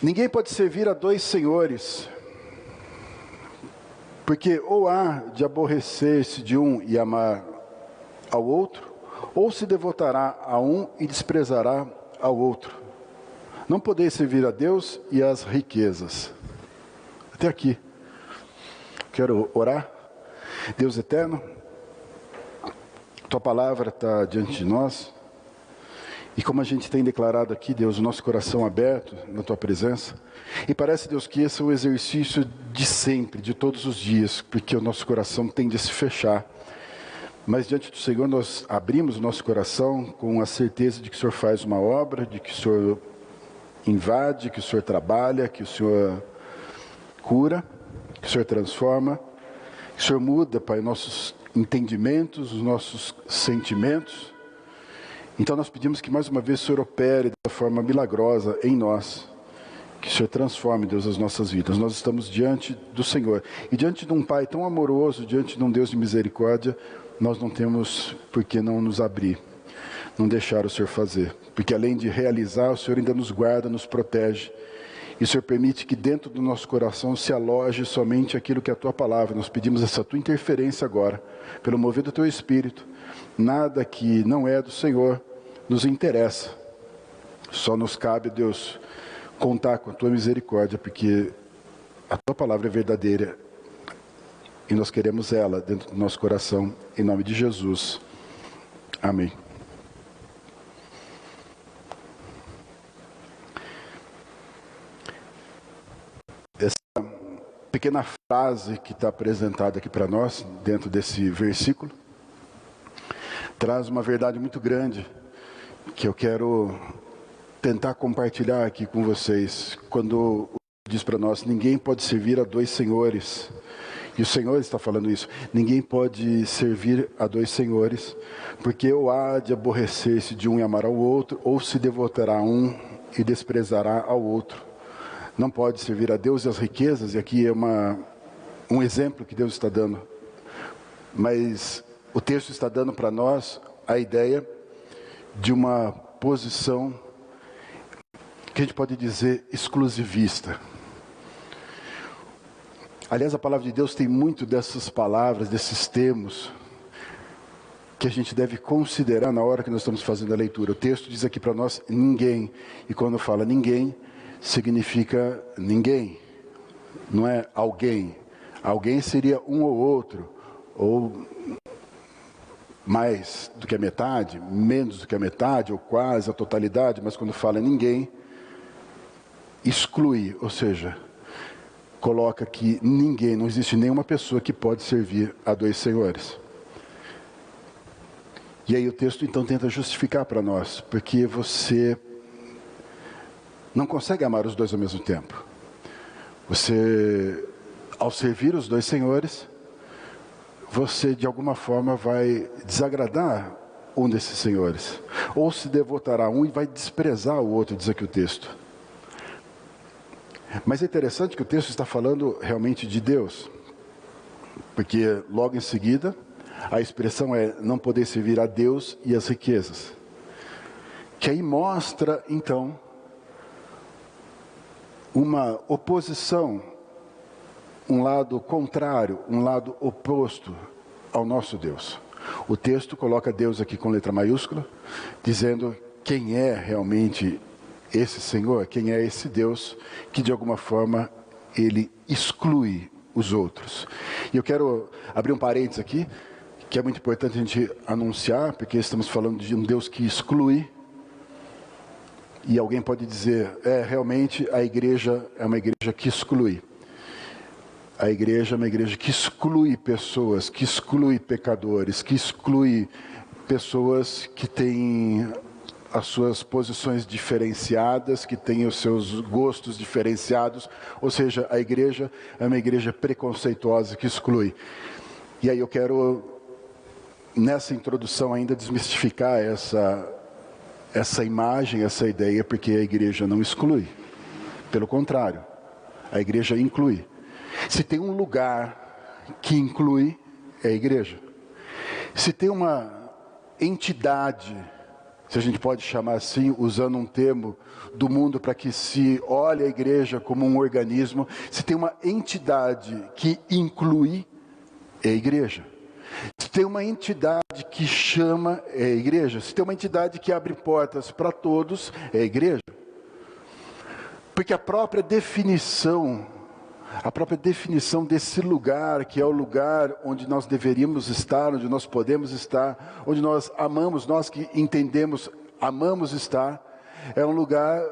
ninguém pode servir a 2 senhores, Porque ou há de aborrecer-se de um e amar ao outro, ou se devotará a um e desprezará ao outro. Não podeis servir a Deus e às riquezas. Até aqui. Quero orar. Deus eterno, Tua palavra está diante de nós. E como a gente tem declarado aqui, Deus, o nosso coração aberto na Tua presença. E parece, Deus, que esse é um exercício de sempre, de todos os dias, porque o nosso coração tende a se fechar. Mas diante do Senhor nós abrimos o nosso coração com a certeza de que o Senhor faz uma obra, de que o Senhor invade, que o Senhor trabalha, que o Senhor cura, que o Senhor transforma, que o Senhor muda, Pai, nossos entendimentos, os nossos sentimentos. Então nós pedimos que mais uma vez o Senhor opere de forma milagrosa em nós. Que o Senhor transforme, Deus, as nossas vidas. Nós estamos diante do Senhor. E diante de um Pai tão amoroso, diante de um Deus de misericórdia, nós não temos por que não nos abrir. Não deixar o Senhor fazer. Porque além de realizar, o Senhor ainda nos guarda, nos protege. E o Senhor permite que dentro do nosso coração se aloje somente aquilo que é a Tua palavra. Nós pedimos essa Tua interferência agora, pelo mover do Teu Espírito. Nada que não é do Senhor nos interessa. Só nos cabe, Deus, contar com a Tua misericórdia, porque a Tua palavra é verdadeira e nós queremos ela dentro do nosso coração, em nome de Jesus. Amém. Essa pequena frase que está apresentada aqui para nós, dentro desse versículo, traz uma verdade muito grande, que eu quero tentar compartilhar aqui com vocês. Quando diz para nós, ninguém pode servir a dois senhores. E o Senhor está falando isso. Ninguém pode servir a dois senhores, porque ou há de aborrecer-se de um e amar ao outro, ou se devotará a um e desprezará ao outro. Não pode servir a Deus e as riquezas, e aqui é um exemplo que Deus está dando. Mas o texto está dando para nós a ideia de uma posição que a gente pode dizer exclusivista. Aliás, a palavra de Deus tem muito dessas palavras, desses termos, que a gente deve considerar na hora que nós estamos fazendo a leitura. O texto diz aqui para nós, ninguém. E quando fala ninguém, significa ninguém. Não é alguém. Alguém seria um ou outro, ou mais do que a metade, menos do que a metade, ou quase a totalidade, mas quando fala ninguém, exclui, ou seja, coloca que ninguém, não existe nenhuma pessoa que pode servir a dois senhores. E aí o texto então tenta justificar para nós, porque você não consegue amar os dois ao mesmo tempo. Você, ao servir os dois senhores, você de alguma forma vai desagradar um desses senhores, ou se devotará a um e vai desprezar o outro, diz aqui o texto. Mas é interessante que o texto está falando realmente de Deus, porque logo em seguida a expressão é não poder servir a Deus e as riquezas, que aí mostra então uma oposição, um lado contrário, um lado oposto ao nosso Deus. O texto coloca Deus aqui com letra maiúscula, dizendo quem é realmente esse Senhor, quem é esse Deus que de alguma forma ele exclui os outros. E eu quero abrir um parênteses aqui, que é muito importante a gente anunciar, porque estamos falando de um Deus que exclui. E alguém pode dizer, realmente a igreja é uma igreja que exclui. A igreja é uma igreja que exclui pessoas, que exclui pecadores, que exclui pessoas que têm as suas posições diferenciadas, que têm os seus gostos diferenciados. Ou seja, a igreja é uma igreja preconceituosa que exclui. E aí eu quero, nessa introdução ainda, desmistificar essa imagem, essa ideia, porque a igreja não exclui. Pelo contrário, a igreja inclui. Se tem um lugar que inclui, é a igreja. Se tem uma entidade se a gente pode chamar assim, usando um termo do mundo para que se olhe a igreja como um organismo, se tem uma entidade que inclui, é a igreja. Se tem uma entidade que chama, é a igreja. Se tem uma entidade que abre portas para todos, é a igreja. Porque a própria definição desse lugar, que é o lugar onde nós deveríamos estar, onde nós podemos estar, onde nós amamos, nós que entendemos, amamos estar, é um lugar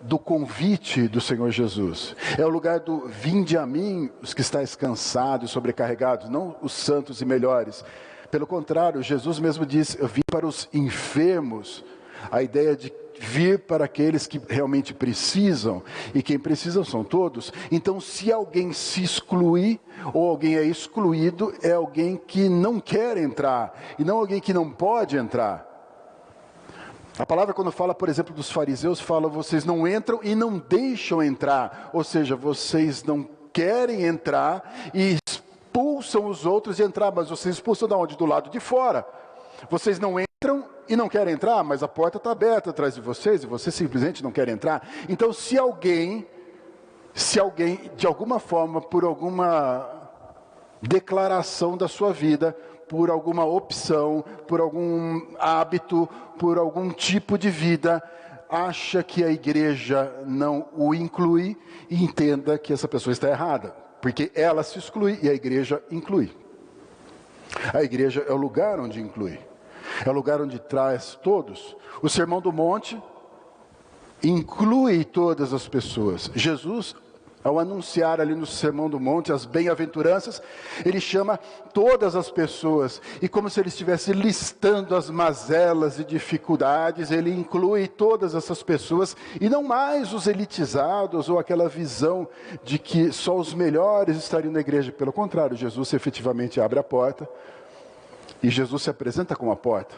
do convite do Senhor Jesus. É o lugar do vinde a mim, os que estáis cansados e sobrecarregados, não os santos e melhores. Pelo contrário, Jesus mesmo disse, eu vim para os enfermos. A ideia de vir para aqueles que realmente precisam, e quem precisa são todos. Então, se alguém se excluir, ou alguém é excluído, é alguém que não quer entrar, e não alguém que não pode entrar. A palavra, quando fala, por exemplo, dos fariseus, fala, vocês não entram e não deixam entrar, ou seja, vocês não querem entrar e expulsam os outros de entrar, mas vocês expulsam de onde? Do lado de fora. Vocês não entram e não querem entrar, mas a porta está aberta atrás de vocês e vocês simplesmente não querem entrar. Então, se alguém, de alguma forma, por alguma declaração da sua vida, por alguma opção, por algum hábito, por algum tipo de vida, acha que a igreja não o inclui, entenda que essa pessoa está errada, porque ela se exclui e a igreja inclui. A igreja é o lugar onde inclui. É o lugar onde traz todos. O Sermão do Monte inclui todas as pessoas. Jesus, ao anunciar ali no Sermão do Monte as bem-aventuranças, ele chama todas as pessoas. E como se ele estivesse listando as mazelas e dificuldades, ele inclui todas essas pessoas. E não mais os elitizados ou aquela visão de que só os melhores estariam na igreja. Pelo contrário, Jesus efetivamente abre a porta. E Jesus se apresenta como a porta.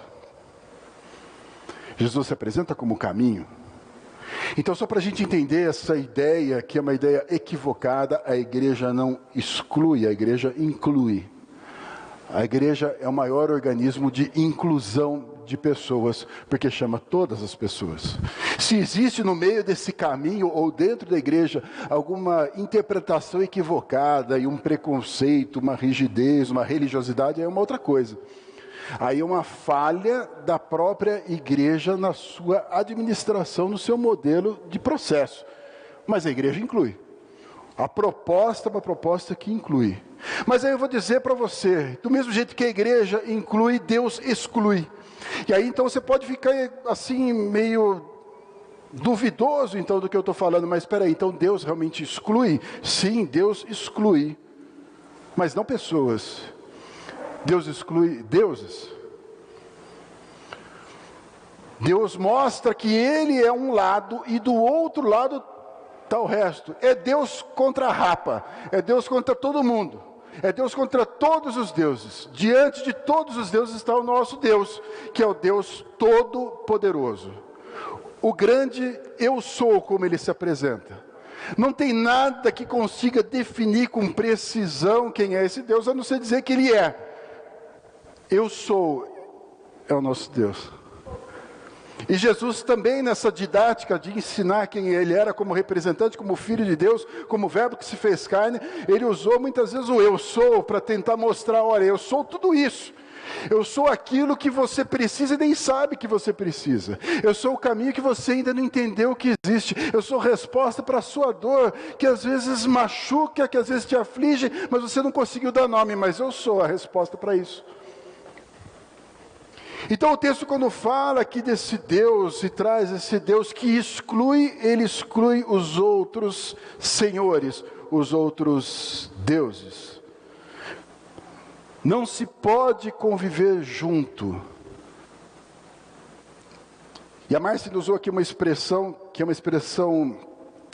Jesus se apresenta como o caminho. Então, só para a gente entender essa ideia, que é uma ideia equivocada, a igreja não exclui, a igreja inclui. A igreja é o maior organismo de inclusão de pessoas, porque chama todas as pessoas. Se existe no meio desse caminho, ou dentro da igreja, alguma interpretação equivocada, e um preconceito, uma rigidez, uma religiosidade, é uma outra coisa. Aí é uma falha da própria igreja na sua administração, no seu modelo de processo. Mas a igreja inclui. A proposta é uma proposta que inclui. Mas aí eu vou dizer para você, do mesmo jeito que a igreja inclui, Deus exclui. E aí então você pode ficar assim meio duvidoso então do que eu estou falando, mas espera aí, então Deus realmente exclui? Sim, Deus exclui, mas não pessoas. Deus exclui deuses. Deus mostra que Ele é um lado e do outro lado está o resto. É Deus contra a rapa, é Deus contra todo mundo. É Deus contra todos os deuses. Diante de todos os deuses está o nosso Deus, que é o Deus Todo-Poderoso. O grande eu sou, como Ele se apresenta. Não tem nada que consiga definir com precisão quem é esse Deus, a não ser dizer que Ele é. Eu sou, é o nosso Deus. E Jesus também nessa didática de ensinar quem Ele era como representante, como Filho de Deus, como verbo que se fez carne, Ele usou muitas vezes o eu sou para tentar mostrar, olha, eu sou tudo isso. Eu sou aquilo que você precisa e nem sabe que você precisa. Eu sou o caminho que você ainda não entendeu que existe. Eu sou resposta para a sua dor, que às vezes machuca, que às vezes te aflige, mas você não conseguiu dar nome, mas eu sou a resposta para isso. Então o texto, quando fala aqui desse Deus e traz esse Deus que exclui, ele exclui os outros senhores, os outros deuses. Não se pode conviver junto. E a Márcia usou aqui uma expressão, que é uma expressão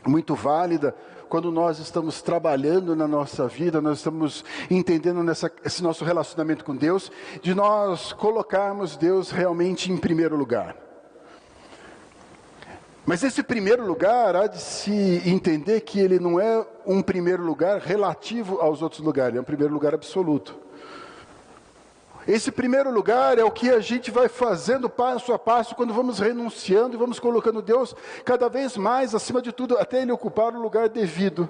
muito válida, quando nós estamos trabalhando na nossa vida, nós estamos entendendo esse nosso relacionamento com Deus, de nós colocarmos Deus realmente em primeiro lugar. Mas esse primeiro lugar há de se entender que ele não é um primeiro lugar relativo aos outros lugares, é um primeiro lugar absoluto. Esse primeiro lugar é o que a gente vai fazendo passo a passo, quando vamos renunciando e vamos colocando Deus cada vez mais acima de tudo, até Ele ocupar o lugar devido.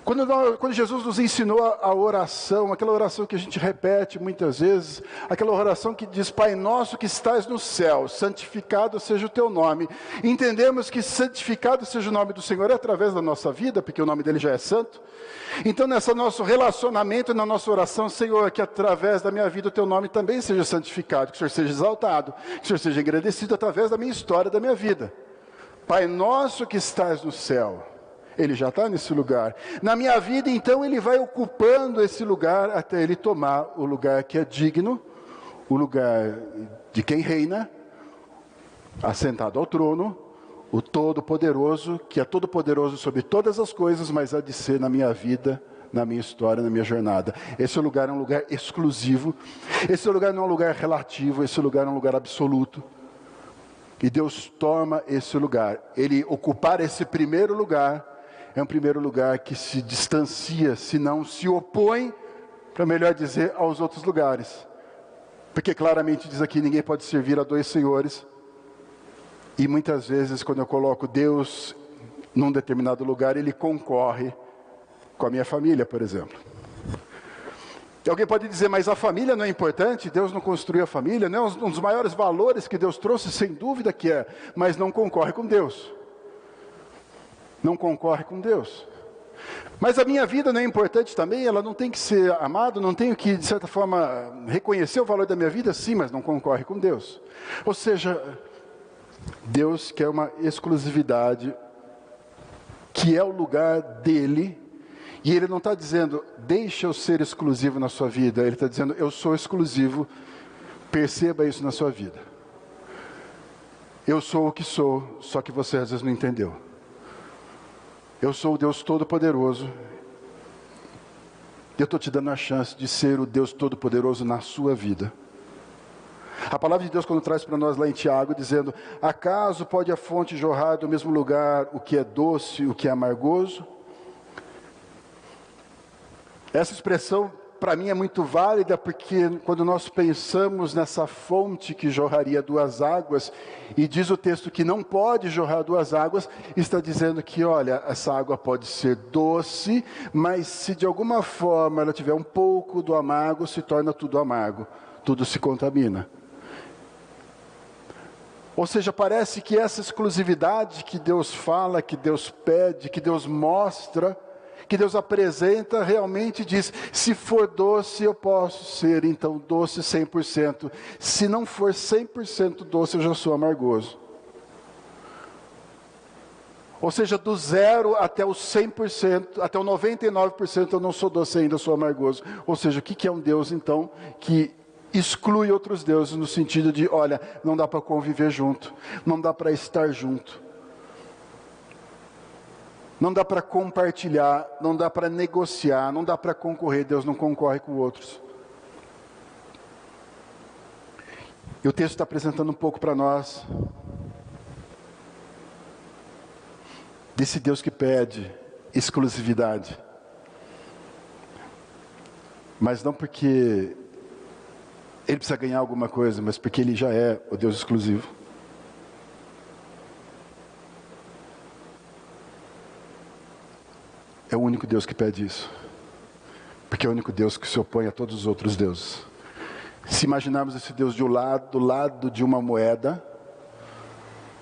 Quando Jesus nos ensinou a oração, aquela oração que a gente repete muitas vezes, aquela oração que diz: Pai nosso que estás no céu, santificado seja o teu nome. Entendemos que santificado seja o nome do Senhor é através da nossa vida, porque o nome dele já é santo. Então, nesse nosso relacionamento, na nossa oração, Senhor, que através da minha vida o teu nome também seja santificado, que o Senhor seja exaltado, que o Senhor seja engrandecido através da minha história, da minha vida. Pai nosso que estás no céu. Ele já está nesse lugar. Na minha vida, então, Ele vai ocupando esse lugar até Ele tomar o lugar que é digno, o lugar de quem reina, assentado ao trono, o Todo-Poderoso, que é Todo-Poderoso sobre todas as coisas, mas há de ser na minha vida, na minha história, na minha jornada. Esse lugar é um lugar exclusivo. Esse lugar não é um lugar relativo, esse lugar é um lugar absoluto. E Deus toma esse lugar. Ele ocupar esse primeiro lugar é um primeiro lugar que se distancia, se não se opõe, para melhor dizer, aos outros lugares. Porque claramente diz aqui, ninguém pode servir a dois senhores. E muitas vezes, quando eu coloco Deus num determinado lugar, Ele concorre com a minha família, por exemplo. E alguém pode dizer, mas a família não é importante? Deus não construiu a família? Não é um dos maiores valores que Deus trouxe? Sem dúvida que é, mas não concorre com Deus. Não concorre com Deus. Mas a minha vida não é importante também? Ela não tem que ser amada? Não tenho que, de certa forma, reconhecer o valor da minha vida? Sim, mas não concorre com Deus. Ou seja, Deus quer uma exclusividade, que é o lugar dele, e Ele não está dizendo, deixa eu ser exclusivo na sua vida. Ele está dizendo, eu sou exclusivo, perceba isso na sua vida. Eu sou o que sou, só que você às vezes não entendeu. Eu sou o Deus Todo-Poderoso. Eu estou te dando a chance de ser o Deus Todo-Poderoso na sua vida. A palavra de Deus, quando traz para nós lá em Tiago, dizendo, acaso pode a fonte jorrar do mesmo lugar o que é doce e o que é amargoso? Essa expressão, para mim, é muito válida, porque quando nós pensamos nessa fonte que jorraria duas águas, e diz o texto que não pode jorrar duas águas, está dizendo que, olha, essa água pode ser doce, mas se de alguma forma ela tiver um pouco do amargo, se torna tudo amargo, tudo se contamina. Ou seja, parece que essa exclusividade que Deus fala, que Deus pede, que Deus mostra, que Deus apresenta, realmente diz, se for doce eu posso ser então doce 100%, se não for 100% doce eu já sou amargoso. Ou seja, do 0 até o 100%, até o 99% eu não sou doce ainda, eu sou amargoso. Ou seja, o que é um Deus então que exclui outros deuses no sentido de, olha, não dá para conviver junto, não dá para estar junto. Não dá para compartilhar, não dá para negociar, não dá para concorrer. Deus não concorre com outros. E o texto está apresentando um pouco para nós desse Deus que pede exclusividade. Mas não porque Ele precisa ganhar alguma coisa, mas porque Ele já é o Deus exclusivo. É o único Deus que pede isso. Porque é o único Deus que se opõe a todos os outros deuses. Se imaginarmos esse Deus do lado de uma moeda,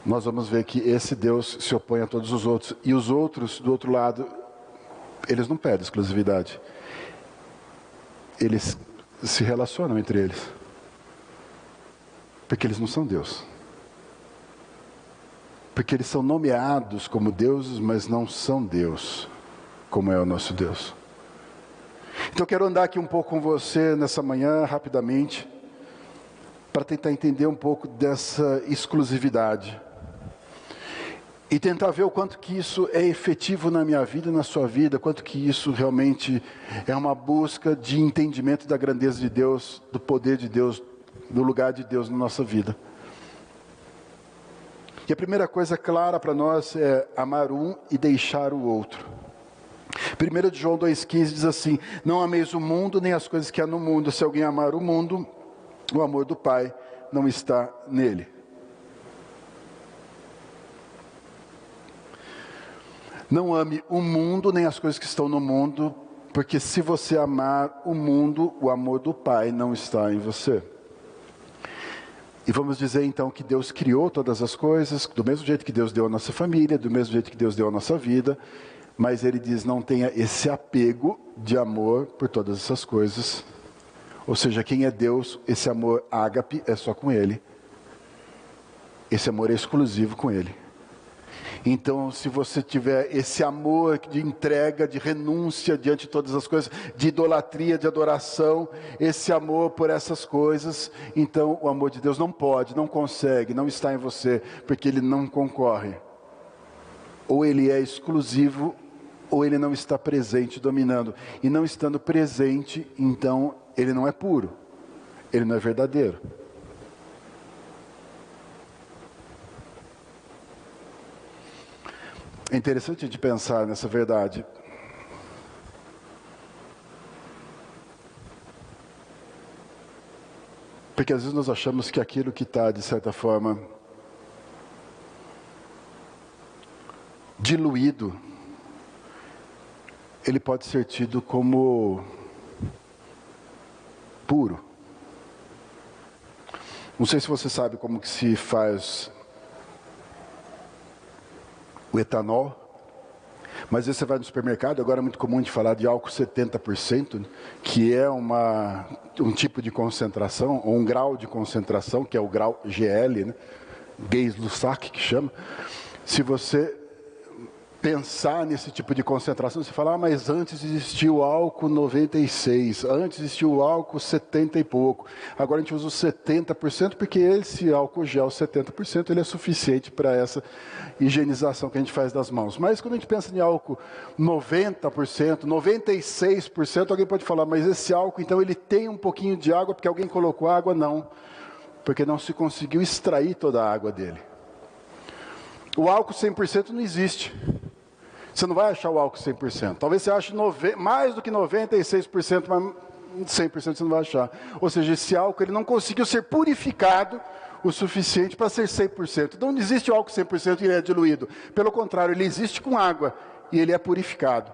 nós vamos ver que esse Deus se opõe a todos os outros. E os outros, do outro lado, eles não pedem exclusividade. Eles se relacionam entre eles. Porque eles não são Deus. Porque eles são nomeados como deuses, mas não são Deus, como é o nosso Deus. Então eu quero andar aqui um pouco com você nessa manhã, rapidamente, para tentar entender um pouco dessa exclusividade. E tentar ver o quanto que isso é efetivo na minha vida e na sua vida, quanto que isso realmente é uma busca de entendimento da grandeza de Deus, do poder de Deus, do lugar de Deus na nossa vida. E a primeira coisa clara para nós é amar um e deixar o outro. 1 João 2,15 diz assim: não ameis o mundo nem as coisas que há no mundo. Se alguém amar o mundo, o amor do Pai não está nele. Não ame o mundo nem as coisas que estão no mundo, porque se você amar o mundo, o amor do Pai não está em você. E vamos dizer então que Deus criou todas as coisas, do mesmo jeito que Deus deu a nossa família, do mesmo jeito que Deus deu a nossa vida, mas Ele diz: não tenha esse apego de amor por todas essas coisas. Ou seja, quem é Deus, esse amor ágape é só com Ele. Esse amor é exclusivo com Ele. Então, se você tiver esse amor de entrega, de renúncia diante de todas as coisas, de idolatria, de adoração, esse amor por essas coisas, então o amor de Deus não pode, não consegue, não está em você, porque Ele não concorre. Ou Ele é exclusivo, ou Ele não está presente, dominando. E não estando presente, então Ele não é puro, Ele não é verdadeiro. É interessante de pensar nessa verdade. Porque às vezes nós achamos que aquilo que está, de certa forma, diluído, ele pode ser tido como puro. Não sei se você sabe como que se faz o etanol, mas você vai no supermercado, agora é muito comum de falar de álcool 70%, que é um tipo de concentração, ou um grau de concentração, que é o grau GL, né? Gay-Lussac que chama. Se você pensar nesse tipo de concentração, você fala: mas antes existia o álcool 96, antes existia o álcool 70 e pouco, agora a gente usa o 70%, porque esse álcool gel 70%, ele é suficiente para essa higienização que a gente faz das mãos. Mas quando a gente pensa em álcool 90%, 96%, alguém pode falar: mas esse álcool, então, ele tem um pouquinho de água, porque alguém colocou água? Não, porque não se conseguiu extrair toda a água dele. O álcool 100% não existe. Você não vai achar o álcool 100%. Talvez você ache mais do que 96%, mas 100% você não vai achar. Ou seja, esse álcool ele não conseguiu ser purificado o suficiente para ser 100%. Então não existe o álcool 100% e ele é diluído. Pelo contrário, ele existe com água e ele é purificado.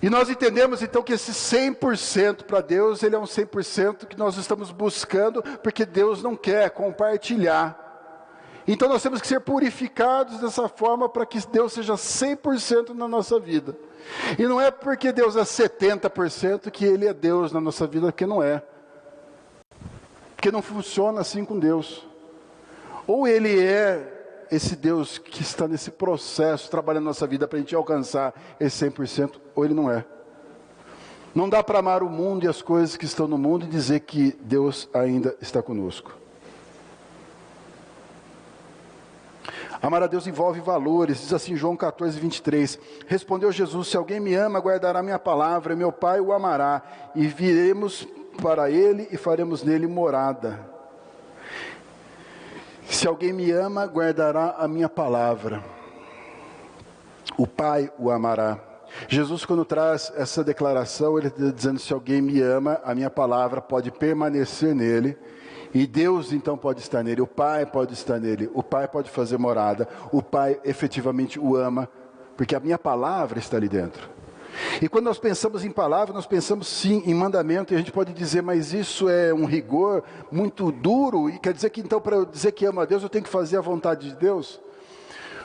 E nós entendemos então que esse 100% para Deus, ele é um 100% que nós estamos buscando, porque Deus não quer compartilhar. Então nós temos que ser purificados dessa forma para que Deus seja 100% na nossa vida. E não é porque Deus é 70% que Ele é Deus na nossa vida, porque não é. Porque não funciona assim com Deus. Ou Ele é esse Deus que está nesse processo, trabalhando na nossa vida para a gente alcançar esse 100%, ou Ele não é. Não dá para amar o mundo e as coisas que estão no mundo e dizer que Deus ainda está conosco. Amar a Deus envolve valores, diz assim João 14, 23. Respondeu Jesus: se alguém me ama, guardará minha palavra, meu Pai o amará, e viremos para ele e faremos nele morada. Se alguém me ama, guardará a minha palavra, o Pai o amará. Jesus, quando traz essa declaração, ele está dizendo: se alguém me ama, a minha palavra pode permanecer nele. E Deus então pode estar nele, o Pai pode estar nele, o Pai pode fazer morada, o Pai efetivamente o ama, porque a minha palavra está ali dentro. E quando nós pensamos em palavra, nós pensamos sim em mandamento, e a gente pode dizer: mas isso é um rigor muito duro, e quer dizer que então para eu dizer que amo a Deus, eu tenho que fazer a vontade de Deus?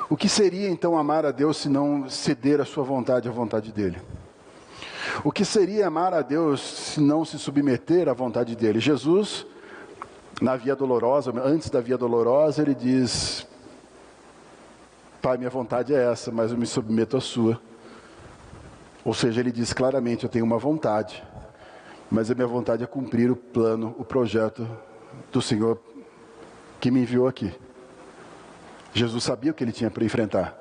O que seria então amar a Deus se não ceder a sua vontade à vontade dEle? O que seria amar a Deus se não se submeter à vontade dEle? Jesus, na Via Dolorosa, antes da Via Dolorosa, ele diz: Pai, minha vontade é essa, mas eu me submeto à sua. Ou seja, ele diz claramente: eu tenho uma vontade, mas a minha vontade é cumprir o plano, o projeto do Senhor que me enviou aqui. Jesus sabia o que ele tinha para enfrentar.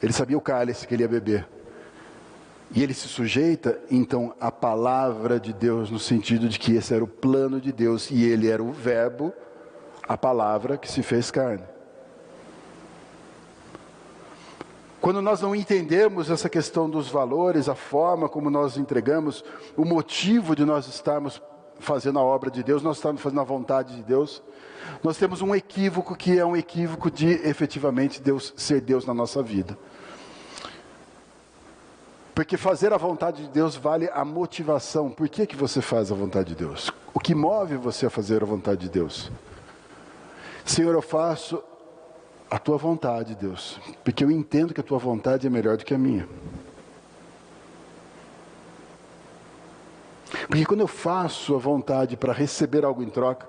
Ele sabia o cálice que ele ia beber. E ele se sujeita, então, à palavra de Deus, no sentido de que esse era o plano de Deus, e ele era o verbo, a palavra que se fez carne. Quando nós não entendemos essa questão dos valores, a forma como nós entregamos, o motivo de nós estarmos fazendo a obra de Deus, nós estamos fazendo a vontade de Deus, nós temos um equívoco que é um equívoco de efetivamente Deus ser Deus na nossa vida. Porque fazer a vontade de Deus vale a motivação. Por que que você faz a vontade de Deus? O que move você a fazer a vontade de Deus? Senhor, eu faço a tua vontade, Deus, porque eu entendo que a tua vontade é melhor do que a minha. Porque quando eu faço a vontade para receber algo em troca,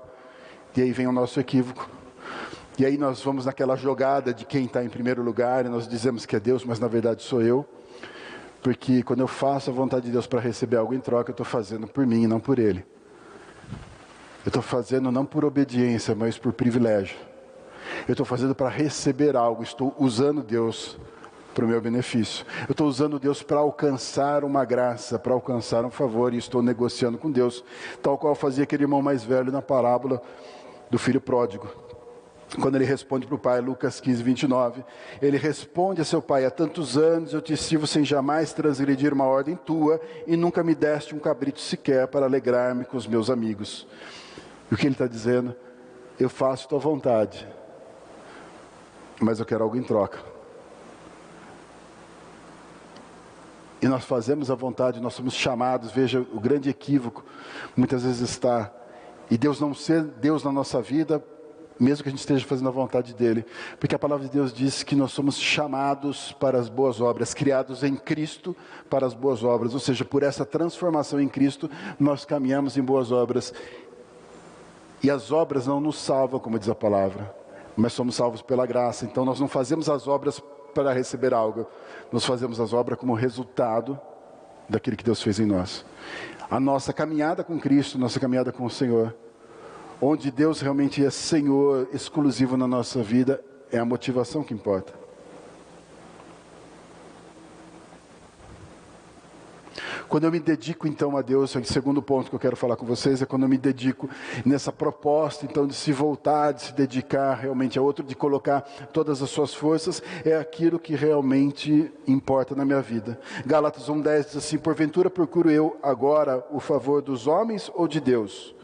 e aí vem o nosso equívoco, e aí nós vamos naquela jogada de quem está em primeiro lugar, e nós dizemos que é Deus, mas na verdade sou eu, porque quando eu faço a vontade de Deus para receber algo em troca, eu estou fazendo por mim e não por Ele. Eu estou fazendo não por obediência, mas por privilégio. Eu estou fazendo para receber algo, estou usando Deus para o meu benefício. Eu estou usando Deus para alcançar uma graça, para alcançar um favor, e estou negociando com Deus, tal qual fazia aquele irmão mais velho na parábola do filho pródigo. Quando ele responde para o pai, Lucas 15, 29, ele responde a seu pai: há tantos anos eu te sirvo sem jamais transgredir uma ordem tua, e nunca me deste um cabrito sequer para alegrar-me com os meus amigos. E o que ele está dizendo? Eu faço tua vontade, mas eu quero algo em troca. E nós fazemos a vontade, nós somos chamados, veja o grande equívoco, muitas vezes está, e Deus não ser Deus na nossa vida, mesmo que a gente esteja fazendo a vontade dEle, porque a palavra de Deus diz que nós somos chamados para as boas obras, criados em Cristo para as boas obras, ou seja, por essa transformação em Cristo, nós caminhamos em boas obras, e as obras não nos salvam, como diz a palavra, mas somos salvos pela graça. Então nós não fazemos as obras para receber algo, nós fazemos as obras como resultado daquilo que Deus fez em nós. A nossa caminhada com Cristo, nossa caminhada com o Senhor, onde Deus realmente é Senhor exclusivo na nossa vida, é a motivação que importa. Quando eu me dedico então a Deus, o segundo ponto que eu quero falar com vocês é quando eu me dedico nessa proposta então de se voltar, de se dedicar realmente a outro, de colocar todas as suas forças, é aquilo que realmente importa na minha vida. Gálatas 1:10 diz assim: porventura procuro eu agora o favor dos homens ou de Deus?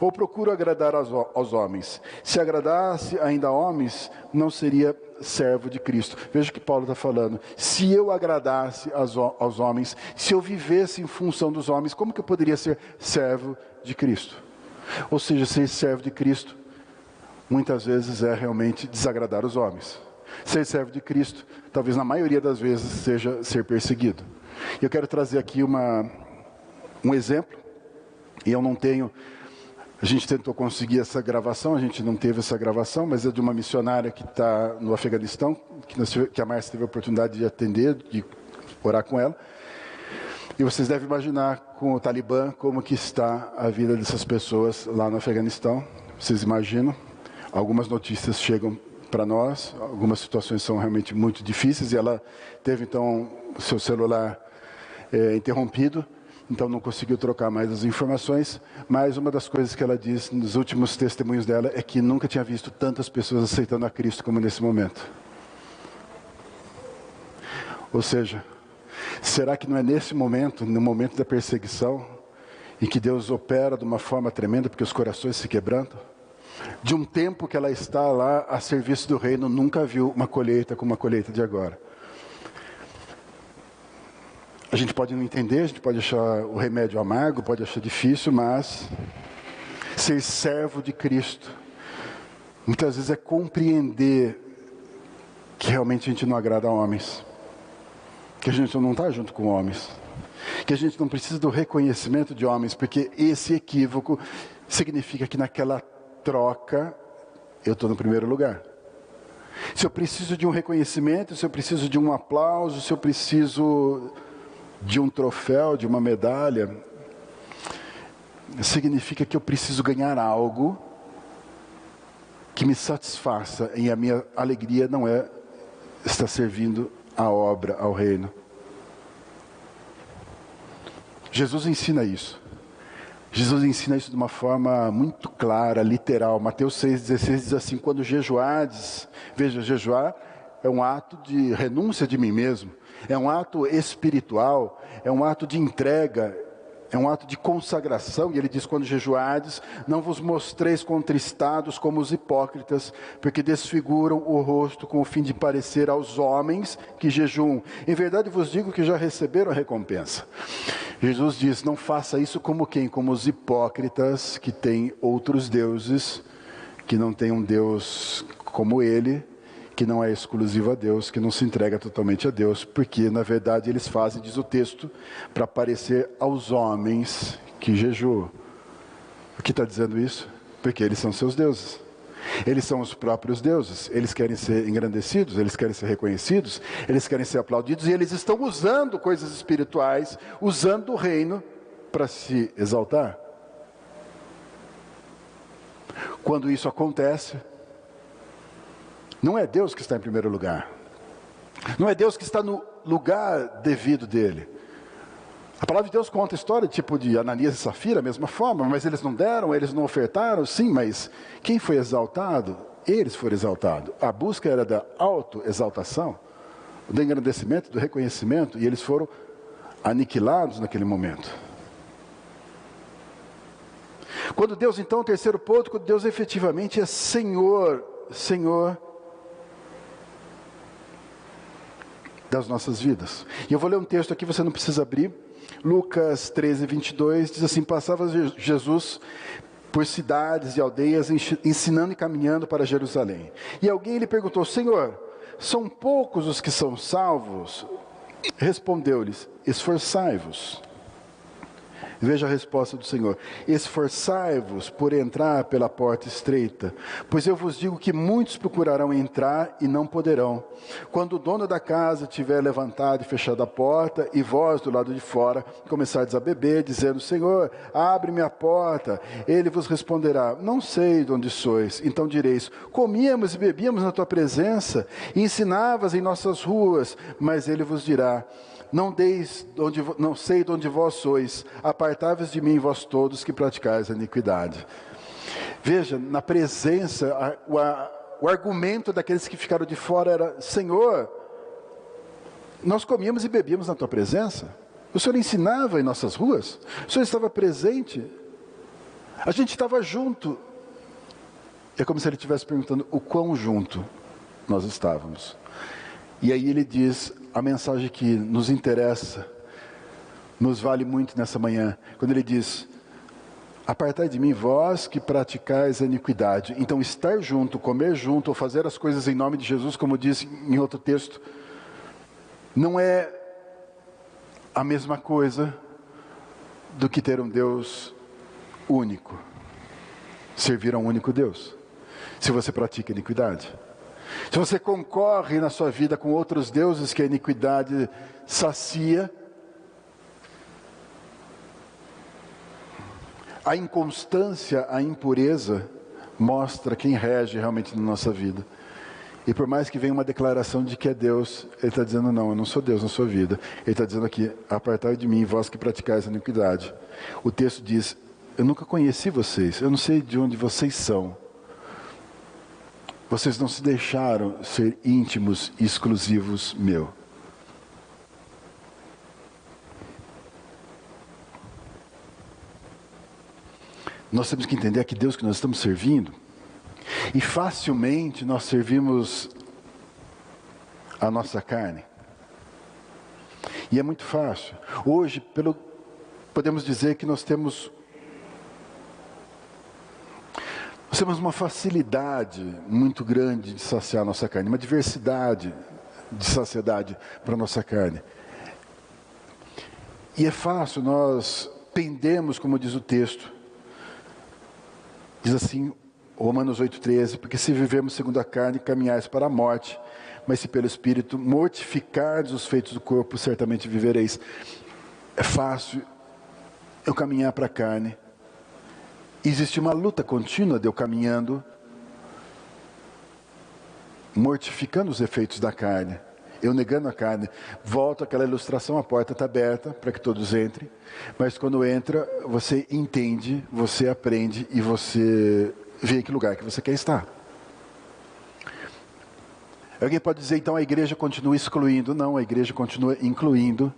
Ou procuro agradar aos homens? Se agradasse ainda a homens, não seria servo de Cristo. Veja o que Paulo está falando. Se eu agradasse aos homens, se eu vivesse em função dos homens, como que eu poderia ser servo de Cristo? Ou seja, ser servo de Cristo, muitas vezes é realmente desagradar os homens. Ser servo de Cristo, talvez na maioria das vezes, seja ser perseguido. Eu quero trazer aqui um exemplo, e eu não tenho... A gente tentou conseguir essa gravação, a gente não teve essa gravação, mas é de uma missionária que está no Afeganistão, que a Márcia teve a oportunidade de atender, de orar com ela. E vocês devem imaginar com o Talibã como que está a vida dessas pessoas lá no Afeganistão. Vocês imaginam? Algumas notícias chegam para nós, algumas situações são realmente muito difíceis, e ela teve então o seu celular interrompido. Então não conseguiu trocar mais as informações, mas uma das coisas que ela diz nos últimos testemunhos dela é que nunca tinha visto tantas pessoas aceitando a Cristo como nesse momento. Ou seja, será que não é nesse momento, no momento da perseguição, em que Deus opera de uma forma tremenda, porque os corações se quebrantam? De um tempo que ela está lá a serviço do reino, nunca viu uma colheita como a colheita de agora. A gente pode não entender, a gente pode achar o remédio amargo, pode achar difícil, mas ser servo de Cristo, muitas vezes é compreender que realmente a gente não agrada a homens, que a gente não está junto com homens, que a gente não precisa do reconhecimento de homens, porque esse equívoco significa que naquela troca eu estou no primeiro lugar. Se eu preciso de um reconhecimento, se eu preciso de um aplauso, se eu preciso de um troféu, de uma medalha, significa que eu preciso ganhar algo que me satisfaça, e a minha alegria não é estar servindo a obra, ao reino. Jesus ensina isso. Jesus ensina isso de uma forma muito clara, literal. Mateus 6,16 diz assim: quando jejuardes, veja, jejuar é um ato de renúncia de mim mesmo, é um ato espiritual, é um ato de entrega, é um ato de consagração. E ele diz: quando jejuardes, não vos mostreis contristados como os hipócritas, porque desfiguram o rosto com o fim de parecer aos homens que jejuam. Em verdade vos digo que já receberam a recompensa. Jesus diz: não faça isso como quem? Como os hipócritas que têm outros deuses, que não tem um Deus como ele, que não é exclusivo a Deus, que não se entrega totalmente a Deus, porque na verdade eles fazem, diz o texto, para parecer aos homens que jejuam. Por que está dizendo isso? Porque eles são seus deuses. Eles são os próprios deuses. Eles querem ser engrandecidos, eles querem ser reconhecidos, eles querem ser aplaudidos, e eles estão usando coisas espirituais, usando o reino para se exaltar. Quando isso acontece, não é Deus que está em primeiro lugar. Não é Deus que está no lugar devido dele. A palavra de Deus conta a história tipo de Ananias e Safira, da mesma forma, mas eles não deram, eles não ofertaram, sim, mas quem foi exaltado? Eles foram exaltados. A busca era da autoexaltação, do engrandecimento, do reconhecimento, e eles foram aniquilados naquele momento. Quando Deus, então, o terceiro ponto, quando Deus efetivamente é Senhor das nossas vidas. E eu vou ler um texto aqui, você não precisa abrir. Lucas 13, 22, diz assim: passava Jesus por cidades e aldeias, ensinando e caminhando para Jerusalém. E alguém lhe perguntou: Senhor, são poucos os que são salvos? Respondeu-lhes: esforçai-vos. Veja a resposta do Senhor: esforçai-vos por entrar pela porta estreita, pois eu vos digo que muitos procurarão entrar e não poderão. Quando o dono da casa tiver levantado e fechado a porta, e vós do lado de fora começardes a beber, dizendo: Senhor, abre-me a porta, ele vos responderá: não sei de onde sois. Então direis: comíamos e bebíamos na tua presença, e ensinavas em nossas ruas. Mas ele vos dirá: não sei de onde vós sois, apartai-vos de mim, vós todos que praticais a iniquidade. Veja, na presença, o argumento daqueles que ficaram de fora era: Senhor, nós comíamos e bebíamos na tua presença, o Senhor ensinava em nossas ruas, o Senhor estava presente, a gente estava junto. É como se ele estivesse perguntando o quão junto nós estávamos. E aí ele diz a mensagem que nos interessa, nos vale muito nessa manhã, quando ele diz: apartai de mim, vós que praticais a iniquidade. Então, estar junto, comer junto, ou fazer as coisas em nome de Jesus, como diz em outro texto, não é a mesma coisa do que ter um Deus único, servir a um único Deus, se você pratica iniquidade. Se você concorre na sua vida com outros deuses que a iniquidade sacia, a inconstância, a impureza mostra quem rege realmente na nossa vida. E por mais que venha uma declaração de que é Deus, ele está dizendo: não, eu não sou Deus na sua vida. Ele está dizendo aqui: apartai de mim, vós que praticais a iniquidade. O texto diz: eu nunca conheci vocês, eu não sei de onde vocês são. Vocês não se deixaram ser íntimos e exclusivos meu. Nós temos que entender que Deus que nós estamos servindo, e facilmente nós servimos a nossa carne. E é muito fácil. Hoje, podemos dizer que nós temos uma facilidade muito grande de saciar a nossa carne, uma diversidade de saciedade para a nossa carne. E é fácil, nós pendemos, como diz o texto, diz assim, Romanos 8,13, porque se vivermos segundo a carne, caminhais para a morte, mas se pelo Espírito mortificardes os feitos do corpo, certamente vivereis. É fácil eu caminhar para a carne. Existe uma luta contínua de eu caminhando, mortificando os efeitos da carne, eu negando a carne. Volto àquela ilustração: a porta está aberta para que todos entrem, mas quando entra, você entende, você aprende e você vê em que lugar que você quer estar. Alguém pode dizer, então a igreja continua excluindo. Não, a igreja continua incluindo.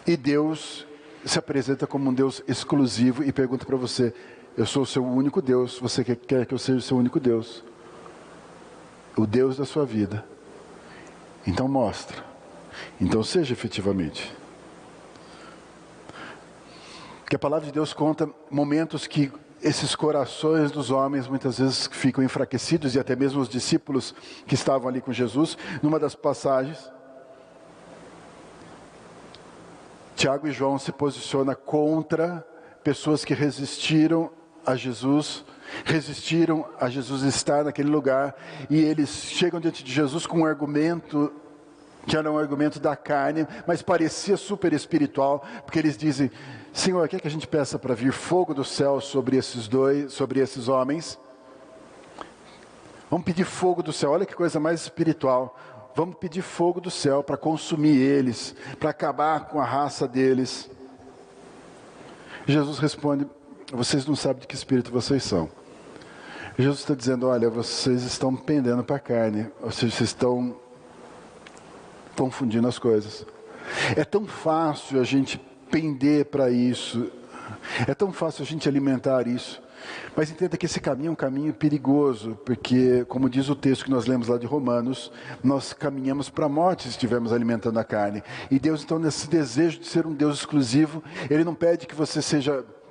E Deus se apresenta como um Deus exclusivo e pergunta para você, eu sou o seu único Deus, você quer que eu seja o seu único Deus? O Deus da sua vida. Então mostra. Então seja efetivamente. Porque a palavra de Deus conta momentos que esses corações dos homens muitas vezes ficam enfraquecidos, e até mesmo os discípulos que estavam ali com Jesus. Numa das passagens, Tiago e João se posicionam contra pessoas que resistiram a Jesus estar naquele lugar, e eles chegam diante de Jesus com um argumento que era um argumento da carne, mas parecia super espiritual, porque eles dizem, Senhor, quer que a gente peça para vir fogo do céu sobre esses homens? Vamos pedir fogo do céu, olha que coisa mais espiritual. Vamos pedir fogo do céu para consumir eles, para acabar com a raça deles. Jesus responde, vocês não sabem de que espírito vocês são. Jesus está dizendo, olha, vocês estão pendendo para a carne, ou seja, vocês estão confundindo as coisas. É tão fácil a gente pender para isso, é tão fácil a gente alimentar isso, mas entenda que esse caminho é um caminho perigoso, porque, como diz o texto que nós lemos lá de Romanos, nós caminhamos para a morte se estivermos alimentando a carne. E Deus, então, nesse desejo de ser um Deus exclusivo, Ele não pede que você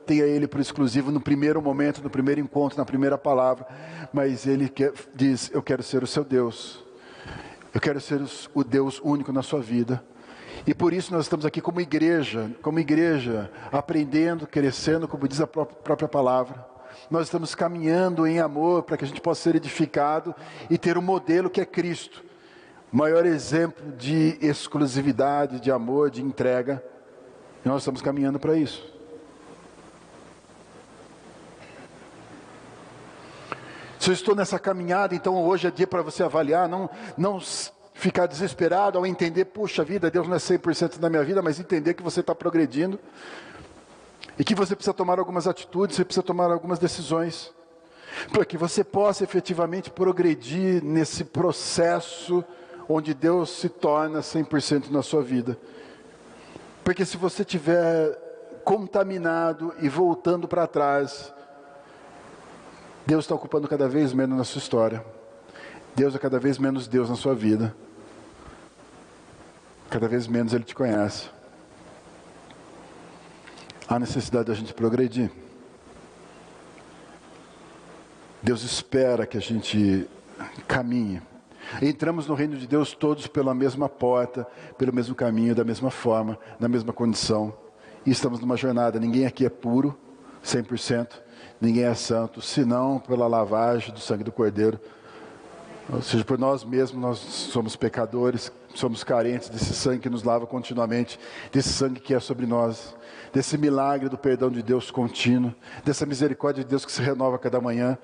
tenha Ele por exclusivo no primeiro momento, no primeiro encontro, na primeira palavra, mas Ele diz, eu quero ser o seu Deus. Eu quero ser o Deus único na sua vida. E por isso nós estamos aqui como igreja, aprendendo, crescendo, como diz a própria palavra. Nós estamos caminhando em amor para que a gente possa ser edificado e ter um modelo que é Cristo. O maior exemplo de exclusividade, de amor, de entrega. E nós estamos caminhando para isso. Se eu estou nessa caminhada, então hoje é dia para você avaliar, não ficar desesperado ao entender, puxa vida, Deus não é 100% da minha vida, mas entender que você está progredindo e que você precisa tomar algumas atitudes, você precisa tomar algumas decisões, para que você possa efetivamente progredir nesse processo onde Deus se torna 100% na sua vida. Porque se você estiver contaminado e voltando para trás, Deus está ocupando cada vez menos na sua história. Deus é cada vez menos Deus na sua vida. Cada vez menos Ele te conhece. Há necessidade da gente progredir. Deus espera que a gente caminhe. Entramos no reino de Deus todos pela mesma porta, pelo mesmo caminho, da mesma forma, na mesma condição. E estamos numa jornada. Ninguém aqui é puro, 100%. Ninguém é santo, senão pela lavagem do sangue do Cordeiro. Ou seja, por nós mesmos, nós somos pecadores, somos carentes desse sangue que nos lava continuamente, desse sangue que é sobre nós, desse milagre do perdão de Deus contínuo, dessa misericórdia de Deus que se renova a cada manhã.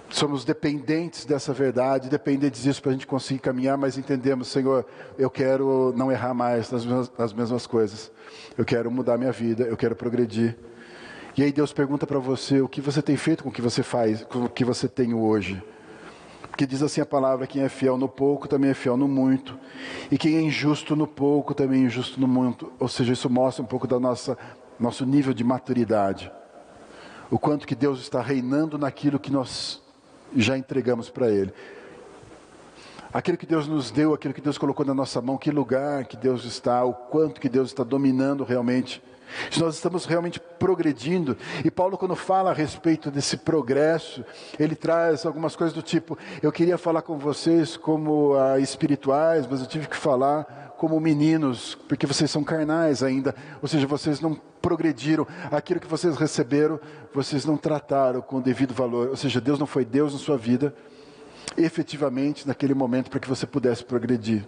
Somos dependentes dessa verdade, dependentes disso para a gente conseguir caminhar, mas entendemos, Senhor, eu quero não errar mais nas mesmas coisas. Eu quero mudar minha vida, eu quero progredir. E aí Deus pergunta para você, o que você tem feito com o que você faz, com o que você tem hoje? Porque diz assim a palavra, quem é fiel no pouco também é fiel no muito. E quem é injusto no pouco também é injusto no muito. Ou seja, isso mostra um pouco da nosso nível de maturidade. O quanto que Deus está reinando naquilo que nós já entregamos para Ele. Aquilo que Deus nos deu, aquilo que Deus colocou na nossa mão, que lugar que Deus está, o quanto que Deus está dominando realmente. Se nós estamos realmente progredindo, e Paulo, quando fala a respeito desse progresso, ele traz algumas coisas do tipo, eu queria falar com vocês como espirituais, mas eu tive que falar como meninos, porque vocês são carnais ainda, ou seja, vocês não progrediram, aquilo que vocês receberam, vocês não trataram com o devido valor, ou seja, Deus não foi Deus na sua vida, efetivamente, naquele momento, para que você pudesse progredir.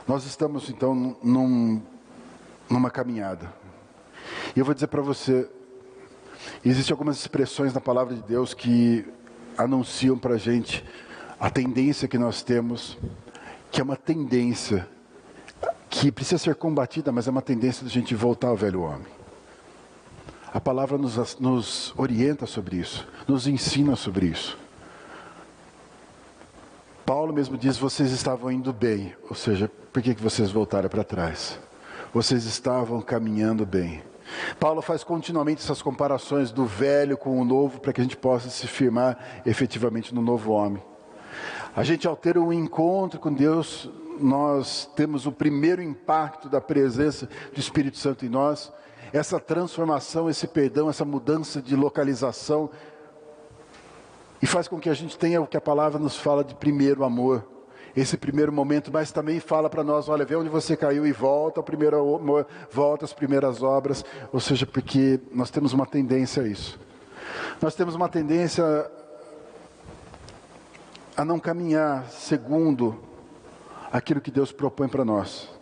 Nós estamos, então, numa caminhada. E eu vou dizer para você, existem algumas expressões na palavra de Deus que anunciam para a gente a tendência que nós temos, que é uma tendência que precisa ser combatida, mas é uma tendência de a gente voltar ao velho homem. A palavra nos orienta sobre isso, nos ensina sobre isso. Paulo mesmo diz, vocês estavam indo bem, ou seja, por que vocês voltaram para trás? Vocês estavam caminhando bem. Paulo faz continuamente essas comparações do velho com o novo, para que a gente possa se firmar efetivamente no novo homem. A gente, ao ter um encontro com Deus, nós temos o primeiro impacto da presença do Espírito Santo em nós, essa transformação, esse perdão, essa mudança de localização, e faz com que a gente tenha o que a palavra nos fala de primeiro amor, esse primeiro momento, mas também fala para nós, olha, vê onde você caiu e volta ao primeiro amor, volta às primeiras obras, ou seja, porque nós temos uma tendência a isso. Nós temos uma tendência a não caminhar segundo aquilo que Deus propõe para nós.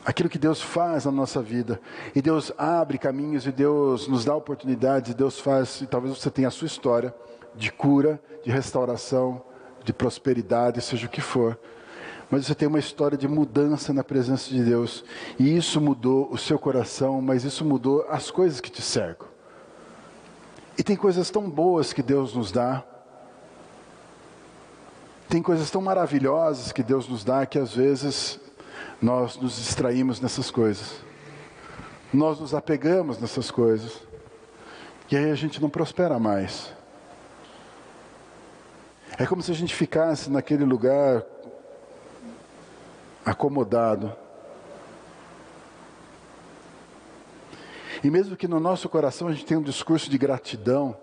Aquilo que Deus faz na nossa vida, e Deus abre caminhos, e Deus nos dá oportunidades, e Deus faz, e talvez você tenha a sua história de cura, de restauração, de prosperidade, seja o que for, mas você tem uma história de mudança na presença de Deus, e isso mudou o seu coração, mas isso mudou as coisas que te cercam. E tem coisas tão boas que Deus nos dá, tem coisas tão maravilhosas que Deus nos dá, que às vezes nós nos distraímos nessas coisas, nós nos apegamos nessas coisas, e aí a gente não prospera mais. É como se a gente ficasse naquele lugar acomodado. E mesmo que no nosso coração a gente tenha um discurso de gratidão,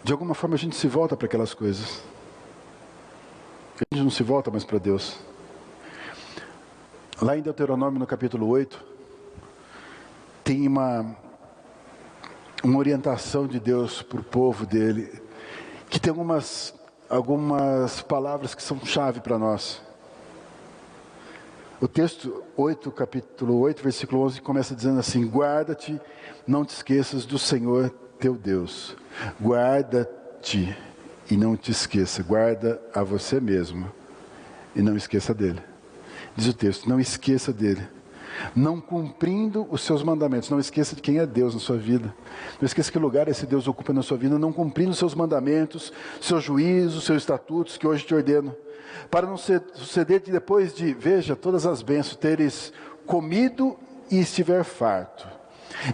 de alguma forma a gente se volta para aquelas coisas. A gente não se volta mais para Deus. Lá em Deuteronômio, no capítulo 8, tem uma orientação de Deus para o povo dele, que tem algumas palavras que são chave para nós. O texto 8, capítulo 8, versículo 11, começa dizendo assim: guarda-te, não te esqueças do Senhor teu Deus. Guarda-te e não te esqueça. Guarda a você mesmo e não esqueça dele. Diz o texto, não esqueça dele. Não cumprindo os seus mandamentos. Não esqueça de quem é Deus na sua vida. Não esqueça que lugar esse Deus ocupa na sua vida. Não cumprindo os seus mandamentos, seus juízos, seus estatutos que hoje te ordeno. Para não suceder de depois de, veja, todas as bênçãos, teres comido e estiver farto.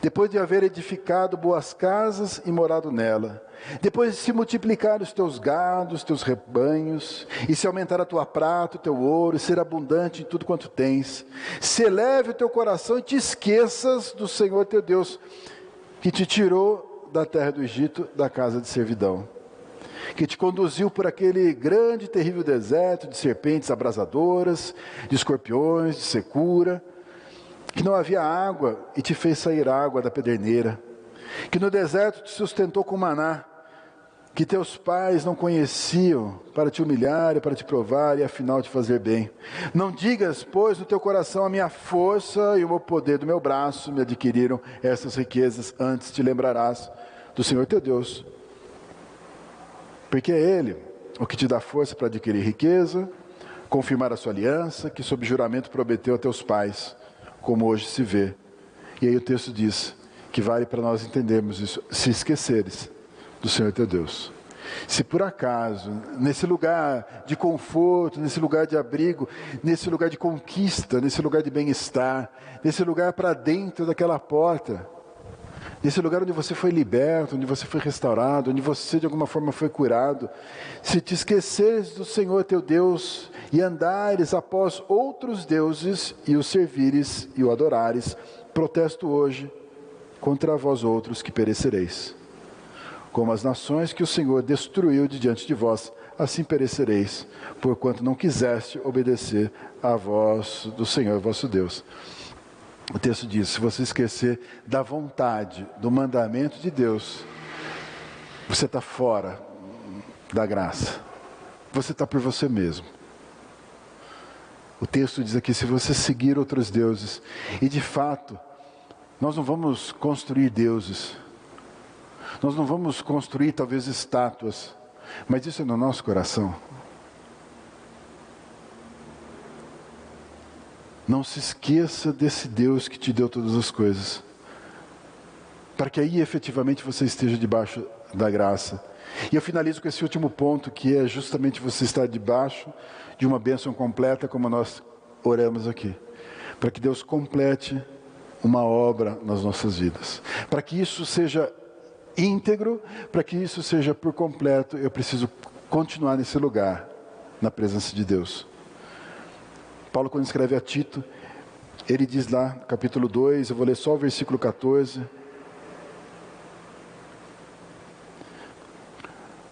Depois de haver edificado boas casas e morado nela. Depois de se multiplicar os teus gados, os teus rebanhos, e se aumentar a tua prata, o teu ouro, e ser abundante em tudo quanto tens. Se eleve o teu coração e te esqueças do Senhor teu Deus, que te tirou da terra do Egito, da casa de servidão. Que te conduziu por aquele grande e terrível deserto de serpentes abrasadoras, de escorpiões, de secura, que não havia água e te fez sair água da pederneira, que no deserto te sustentou com maná, que teus pais não conheciam, para te humilhar e para te provar e afinal te fazer bem. Não digas, pois, no teu coração, a minha força e o meu poder do meu braço me adquiriram essas riquezas, antes te lembrarás do Senhor teu Deus. Porque é Ele o que te dá força para adquirir riqueza, confirmar a sua aliança, que sob juramento prometeu a teus pais, como hoje se vê. E aí o texto diz que vale para nós entendermos isso: se esqueceres do Senhor teu Deus. Se por acaso, nesse lugar de conforto, nesse lugar de abrigo, nesse lugar de conquista, nesse lugar de bem-estar, nesse lugar para dentro daquela porta, nesse lugar onde você foi liberto, onde você foi restaurado, onde você de alguma forma foi curado, se te esqueceres do Senhor teu Deus e andares após outros deuses e os servires e o adorares, protesto hoje contra vós outros que perecereis. Como as nações que o Senhor destruiu de diante de vós, assim perecereis, porquanto não quiseste obedecer à voz do Senhor vosso Deus. O texto diz, se você esquecer da vontade, do mandamento de Deus, você está fora da graça. Você está por você mesmo. O texto diz aqui, se você seguir outros deuses, e de fato, nós não vamos construir deuses, nós não vamos construir talvez estátuas, mas isso é no nosso coração. Não se esqueça desse Deus que te deu todas as coisas, para que aí efetivamente você esteja debaixo da graça. E eu finalizo com esse último ponto, que é justamente você estar debaixo de uma bênção completa, como nós oramos aqui, para que Deus complete uma obra nas nossas vidas. Para que isso seja íntegro, para que isso seja por completo, eu preciso continuar nesse lugar, na presença de Deus. Paulo, quando escreve a Tito, ele diz lá, capítulo 2, eu vou ler só o versículo 14.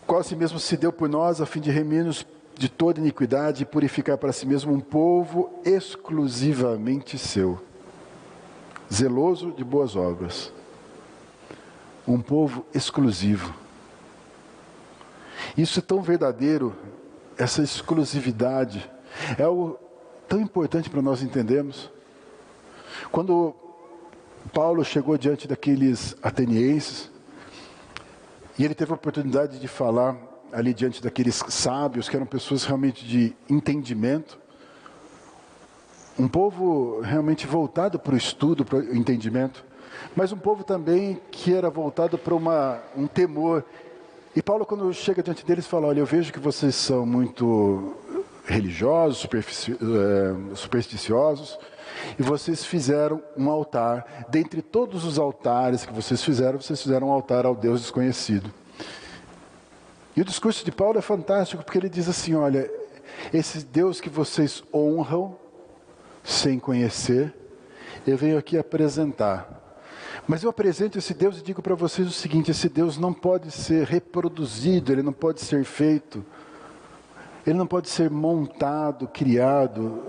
Qual a si mesmo se deu por nós, a fim de remir-nos de toda iniquidade e purificar para si mesmo um povo exclusivamente seu, zeloso de boas obras. Um povo exclusivo. Isso é tão verdadeiro, essa exclusividade, é algo tão importante para nós entendermos. Quando Paulo chegou diante daqueles atenienses, e ele teve a oportunidade de falar ali diante daqueles sábios, que eram pessoas realmente de entendimento, um povo realmente voltado para o estudo, para o entendimento, mas um povo também que era voltado para um temor. E Paulo, quando chega diante deles, fala: olha, eu vejo que vocês são muito religiosos, supersticiosos, e vocês fizeram um altar. Dentre todos os altares que vocês fizeram um altar ao Deus desconhecido. E o discurso de Paulo é fantástico, porque ele diz assim: olha, esse Deus que vocês honram sem conhecer, eu venho aqui apresentar. Mas eu apresento esse Deus e digo para vocês o seguinte: esse Deus não pode ser reproduzido, ele não pode ser feito, ele não pode ser montado, criado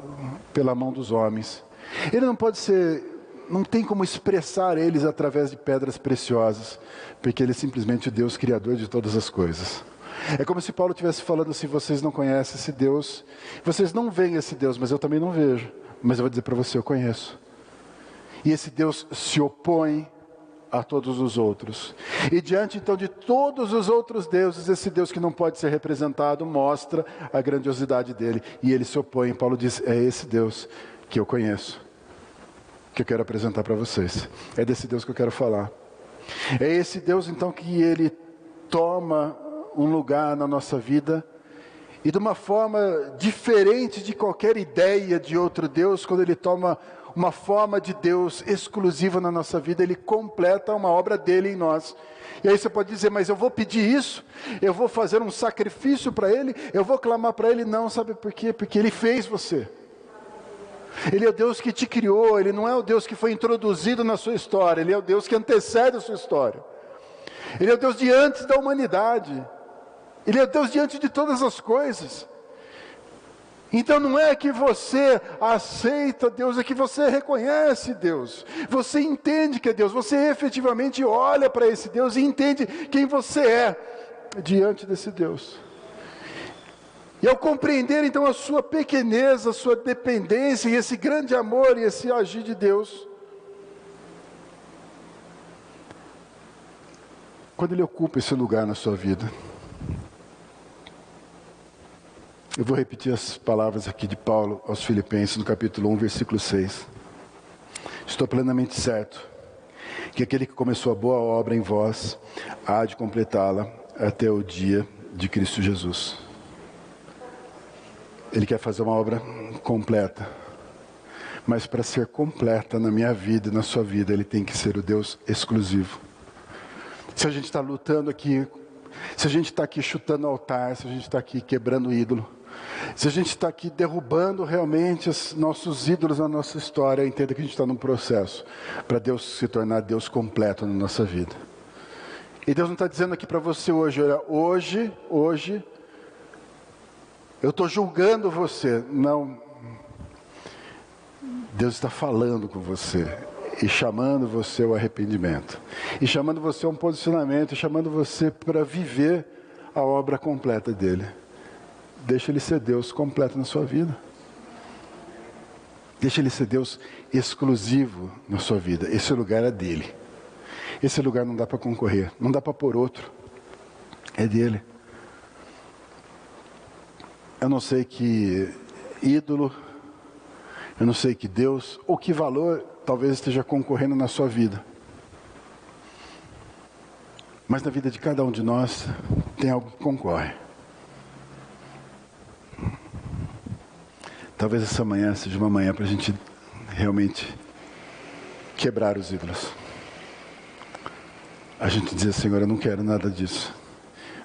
pela mão dos homens. Ele não pode ser, não tem como expressar eles através de pedras preciosas, porque ele é simplesmente o Deus criador de todas as coisas. É como se Paulo estivesse falando assim: vocês não conhecem esse Deus, vocês não veem esse Deus, mas eu também não vejo. Mas eu vou dizer para você, eu conheço. E esse Deus se opõe a todos os outros. E diante então de todos os outros deuses, esse Deus que não pode ser representado mostra a grandiosidade dele. E ele se opõe. Paulo diz: é esse Deus que eu conheço, que eu quero apresentar para vocês. É desse Deus que eu quero falar. É esse Deus então que ele toma um lugar na nossa vida, e de uma forma diferente de qualquer ideia de outro Deus, quando ele toma uma forma de Deus exclusiva na nossa vida, ele completa uma obra dele em nós. E aí você pode dizer: mas eu vou pedir isso? Eu vou fazer um sacrifício para ele? Eu vou clamar para ele? Não, sabe por quê? Porque ele fez você. Ele é o Deus que te criou, ele não é o Deus que foi introduzido na sua história, ele é o Deus que antecede a sua história. Ele é o Deus de antes da humanidade. Ele é o Deus diante de todas as coisas. Então não é que você aceita Deus, é que você reconhece Deus. Você entende que é Deus, você efetivamente olha para esse Deus e entende quem você é diante desse Deus. E ao compreender então a sua pequeneza, a sua dependência e esse grande amor e esse agir de Deus, quando Ele ocupa esse lugar na sua vida, eu vou repetir as palavras aqui de Paulo aos Filipenses, no capítulo 1, versículo 6. Estou plenamente certo que aquele que começou a boa obra em vós, há de completá-la até o dia de Cristo Jesus. Ele quer fazer uma obra completa. Mas para ser completa na minha vida e na sua vida, Ele tem que ser o Deus exclusivo. Se a gente está lutando aqui, se a gente está aqui chutando altar, se a gente está aqui quebrando ídolo, se a gente está aqui derrubando realmente os nossos ídolos na nossa história, entenda que a gente está num processo para Deus se tornar Deus completo na nossa vida. E Deus não está dizendo aqui para você hoje: olha, hoje, eu estou julgando você. Não. Deus está falando com você e chamando você ao arrependimento, e chamando você a um posicionamento, e chamando você para viver a obra completa dele. Deixa Ele ser Deus completo na sua vida. Deixa Ele ser Deus exclusivo na sua vida. Esse lugar é dele. Esse lugar não dá para concorrer, não dá para pôr outro. É dele. Eu não sei que ídolo, Eu não sei que Deus ou que valor talvez esteja concorrendo na sua vida. Mas na vida de cada um de nós tem algo que concorre. Talvez essa manhã seja uma manhã para a gente realmente quebrar os ídolos. A gente dizer, Senhor, eu não quero nada disso.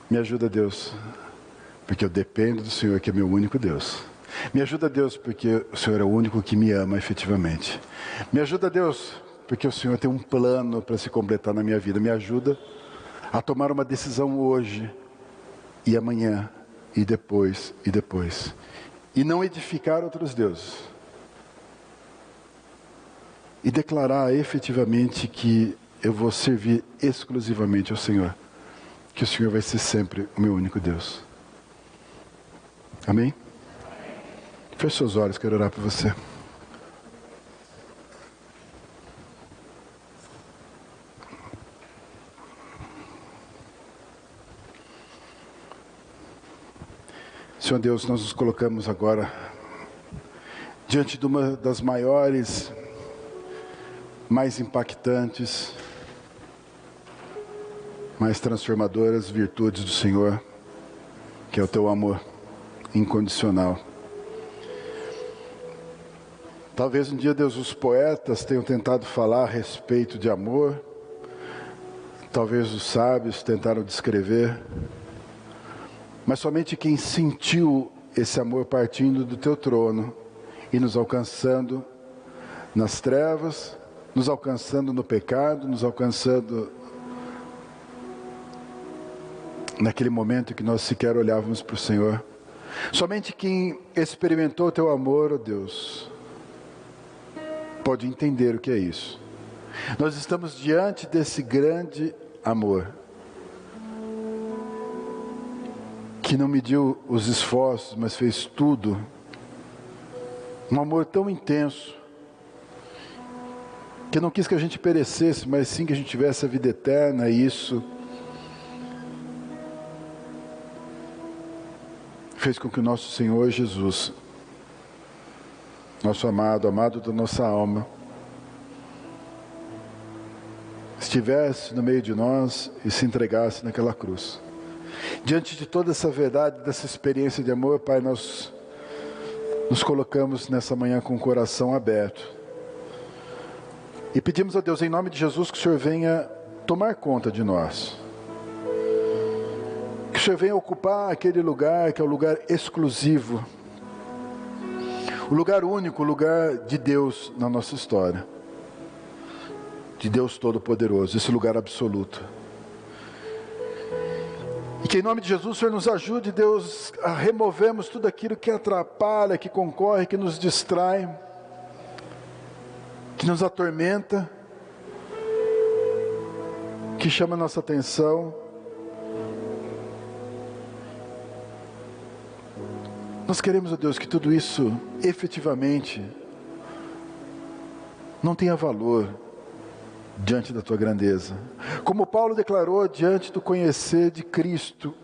Me ajuda, Deus, porque eu dependo do Senhor, que é meu único Deus. Me ajuda, Deus, porque o Senhor é o único que me ama efetivamente. Me ajuda, Deus, porque o Senhor tem um plano para se completar na minha vida. Me ajuda a tomar uma decisão hoje e amanhã e depois e depois. E não edificar outros deuses. E declarar efetivamente que eu vou servir exclusivamente ao Senhor. Que o Senhor vai ser sempre o meu único Deus. Amém? Feche seus olhos, quero orar por você. Senhor Deus, nós nos colocamos agora diante de uma das maiores, mais impactantes, mais transformadoras virtudes do Senhor, que é o teu amor incondicional. Talvez um dia, Deus, os poetas tenham tentado falar a respeito de amor, talvez os sábios tentaram descrever, mas somente quem sentiu esse amor partindo do teu trono e nos alcançando nas trevas, nos alcançando no pecado, nos alcançando naquele momento que nós sequer olhávamos para o Senhor. Somente quem experimentou o teu amor, ó Deus, pode entender o que é isso. Nós estamos diante desse grande amor, que não mediu os esforços, mas fez tudo. Um amor tão intenso, que não quis que a gente perecesse, mas sim que a gente tivesse a vida eterna. E isso fez com que o nosso Senhor Jesus, nosso amado, amado da nossa alma, estivesse no meio de nós e se entregasse naquela cruz. Diante de toda essa verdade, dessa experiência de amor, Pai, nós nos colocamos nessa manhã com o coração aberto. E pedimos a Deus, em nome de Jesus, que o Senhor venha tomar conta de nós. Que o Senhor venha ocupar aquele lugar que é o lugar exclusivo. O lugar único, o lugar de Deus na nossa história. De Deus Todo-Poderoso, esse lugar absoluto. E que em nome de Jesus o Senhor nos ajude, Deus, a removermos tudo aquilo que atrapalha, que concorre, que nos distrai, que nos atormenta, que chama a nossa atenção. Nós queremos, ó Deus, que tudo isso efetivamente não tenha valor diante da tua grandeza. Como Paulo declarou diante do conhecer de Cristo,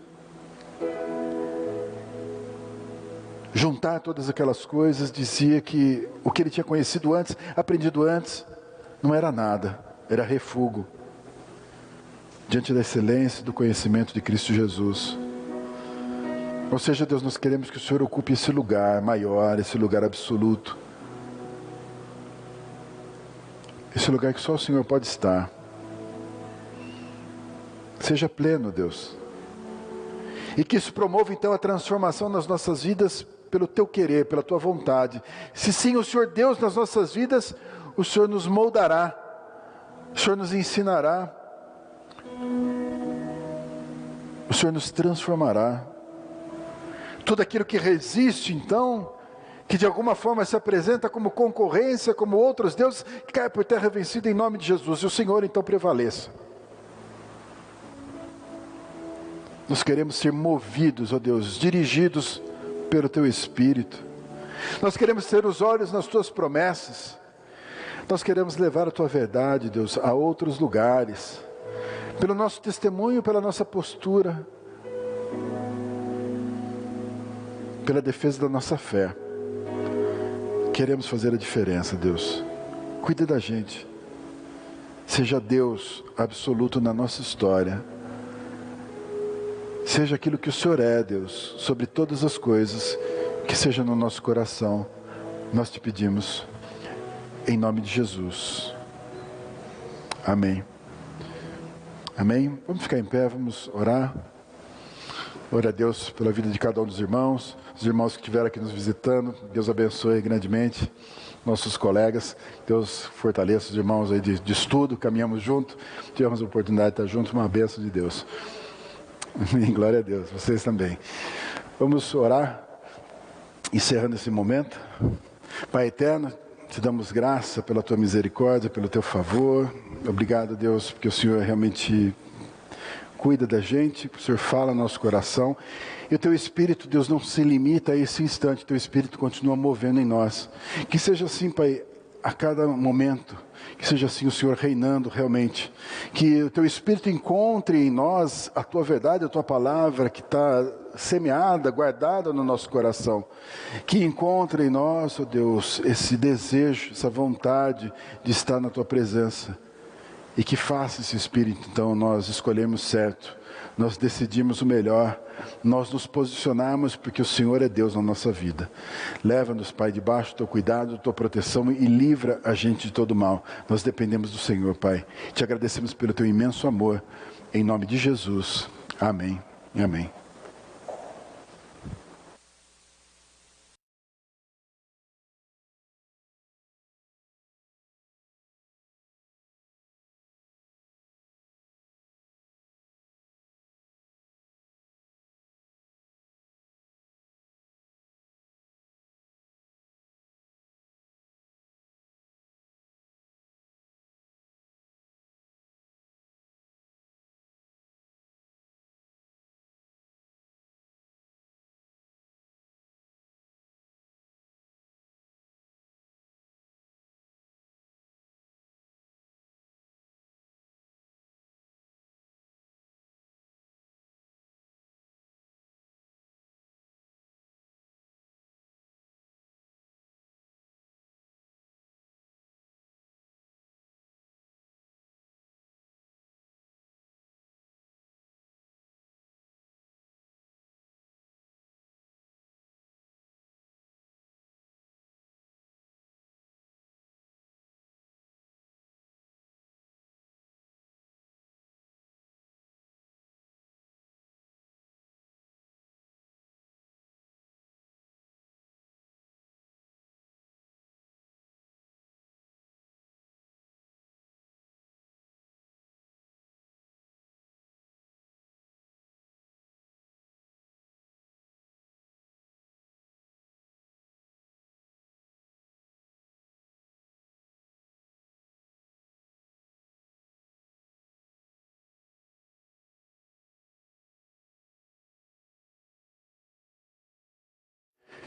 juntar todas aquelas coisas, dizia que o que ele tinha conhecido antes, aprendido antes, não era nada, era refúgio diante da excelência do conhecimento de Cristo Jesus. Ou seja, Deus, nós queremos que o Senhor ocupe esse lugar maior, esse lugar absoluto, esse lugar que só o Senhor pode estar. Seja pleno, Deus. E que isso promova então a transformação nas nossas vidas pelo teu querer, pela tua vontade. Se sim, o Senhor Deus nas nossas vidas, o Senhor nos moldará, o Senhor nos ensinará, o Senhor nos transformará. Tudo aquilo que resiste então, que de alguma forma se apresenta como concorrência, como outros deuses, que cai por terra vencido em nome de Jesus, e o Senhor então prevaleça. Nós queremos ser movidos, ó Deus, dirigidos pelo Teu Espírito. Nós queremos ter os olhos nas Tuas promessas. Nós queremos levar a Tua verdade, Deus, a outros lugares, pelo nosso testemunho, pela nossa postura, pela defesa da nossa fé. Queremos fazer a diferença, Deus. Cuida da gente. Seja Deus absoluto na nossa história. Seja aquilo que o Senhor é, Deus, sobre todas as coisas, que seja no nosso coração. Nós te pedimos, em nome de Jesus. Amém. Amém. Vamos ficar em pé, vamos orar. Ore a Deus pela vida de cada um dos irmãos. Os irmãos que estiveram aqui nos visitando, Deus abençoe grandemente. Nossos colegas, Deus fortaleça os irmãos aí de estudo, caminhamos juntos. Tivemos a oportunidade de estar juntos, uma bênção de Deus. Glória a Deus, vocês também. Vamos orar, encerrando esse momento. Pai eterno, te damos graça pela tua misericórdia, pelo teu favor. Obrigado, Deus, porque o Senhor realmente cuida da gente, o Senhor fala no nosso coração. E o teu Espírito, Deus, não se limita a esse instante, o teu Espírito continua movendo em nós. Que seja assim, Pai, a cada momento, que seja assim o Senhor reinando realmente. Que o teu Espírito encontre em nós a tua verdade, a tua palavra que está semeada, guardada no nosso coração. Que encontre em nós, ó Deus, esse desejo, essa vontade de estar na tua presença. E que faça esse Espírito, então, nós escolhemos certo. Nós decidimos o melhor, nós nos posicionamos porque o Senhor é Deus na nossa vida. Leva-nos, Pai, debaixo do teu cuidado, da tua proteção e livra a gente de todo mal. Nós dependemos do Senhor, Pai. Te agradecemos pelo teu imenso amor, em nome de Jesus. Amém e amém.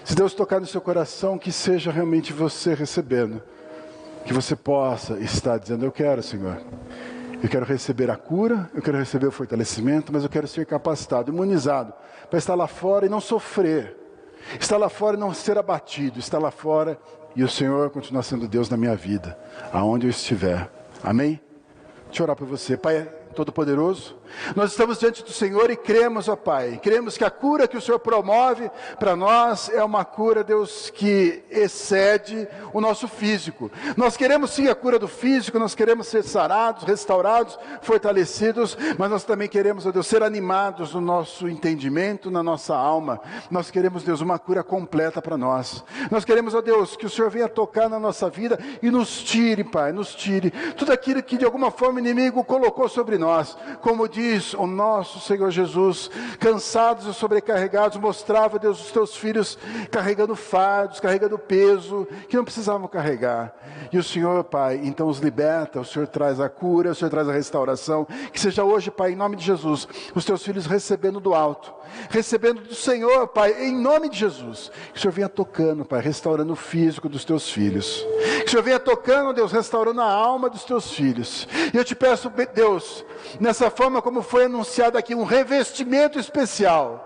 Se Deus tocar no seu coração, que seja realmente você recebendo. Que você possa estar dizendo, eu quero, Senhor. Eu quero receber a cura, eu quero receber o fortalecimento, mas eu quero ser capacitado, imunizado, para estar lá fora e não sofrer. Estar lá fora e não ser abatido. Estar lá fora e o Senhor continuar sendo Deus na minha vida, aonde eu estiver. Amém? Deixa eu orar por você. Pai Todo-Poderoso, nós estamos diante do Senhor e cremos, ó Pai, cremos que a cura que o Senhor promove para nós é uma cura, Deus, que excede o nosso físico. Nós queremos sim a cura do físico, nós queremos ser sarados, restaurados, fortalecidos, mas nós também queremos, ó Deus, ser animados no nosso entendimento, na nossa alma. Nós queremos, Deus, uma cura completa para nós. Nós queremos, ó Deus, que o Senhor venha tocar na nossa vida e nos tire, Pai, nos tire tudo aquilo que de alguma forma o inimigo colocou sobre nós. Como diz o nosso Senhor Jesus, cansados e sobrecarregados, mostrava, Deus, os teus filhos carregando fardos, carregando peso, que não precisavam carregar. E o Senhor, Pai, então os liberta, o Senhor traz a cura, o Senhor traz a restauração. Que seja hoje, Pai, em nome de Jesus, os teus filhos recebendo do alto, recebendo do Senhor, Pai, em nome de Jesus. Que o Senhor venha tocando, Pai, restaurando o físico dos teus filhos. Que o Senhor venha tocando, Deus, restaurando a alma dos teus filhos. E eu te peço, Deus, nessa forma como foi anunciado aqui, um revestimento especial.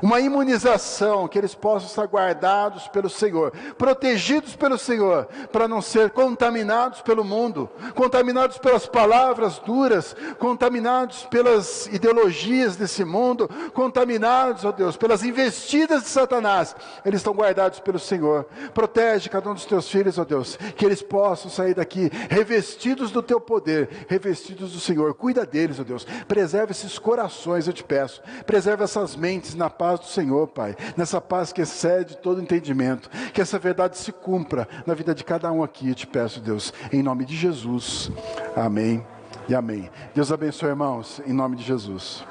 uma imunização, que eles possam estar guardados pelo Senhor, protegidos pelo Senhor, para não ser contaminados pelo mundo, contaminados pelas palavras duras, contaminados pelas ideologias desse mundo, contaminados, ó Deus, pelas investidas de Satanás. Eles estão guardados pelo Senhor. Protege cada um dos teus filhos, ó Deus, que eles possam sair daqui revestidos do teu poder, revestidos do Senhor. Cuida deles, ó Deus, preserva esses corações, eu te peço, preserva essas mentes na paz do Senhor, Pai, nessa paz que excede todo entendimento, que essa verdade se cumpra na vida de cada um aqui, eu te peço, Deus, em nome de Jesus, amém e amém. Deus abençoe, irmãos, em nome de Jesus.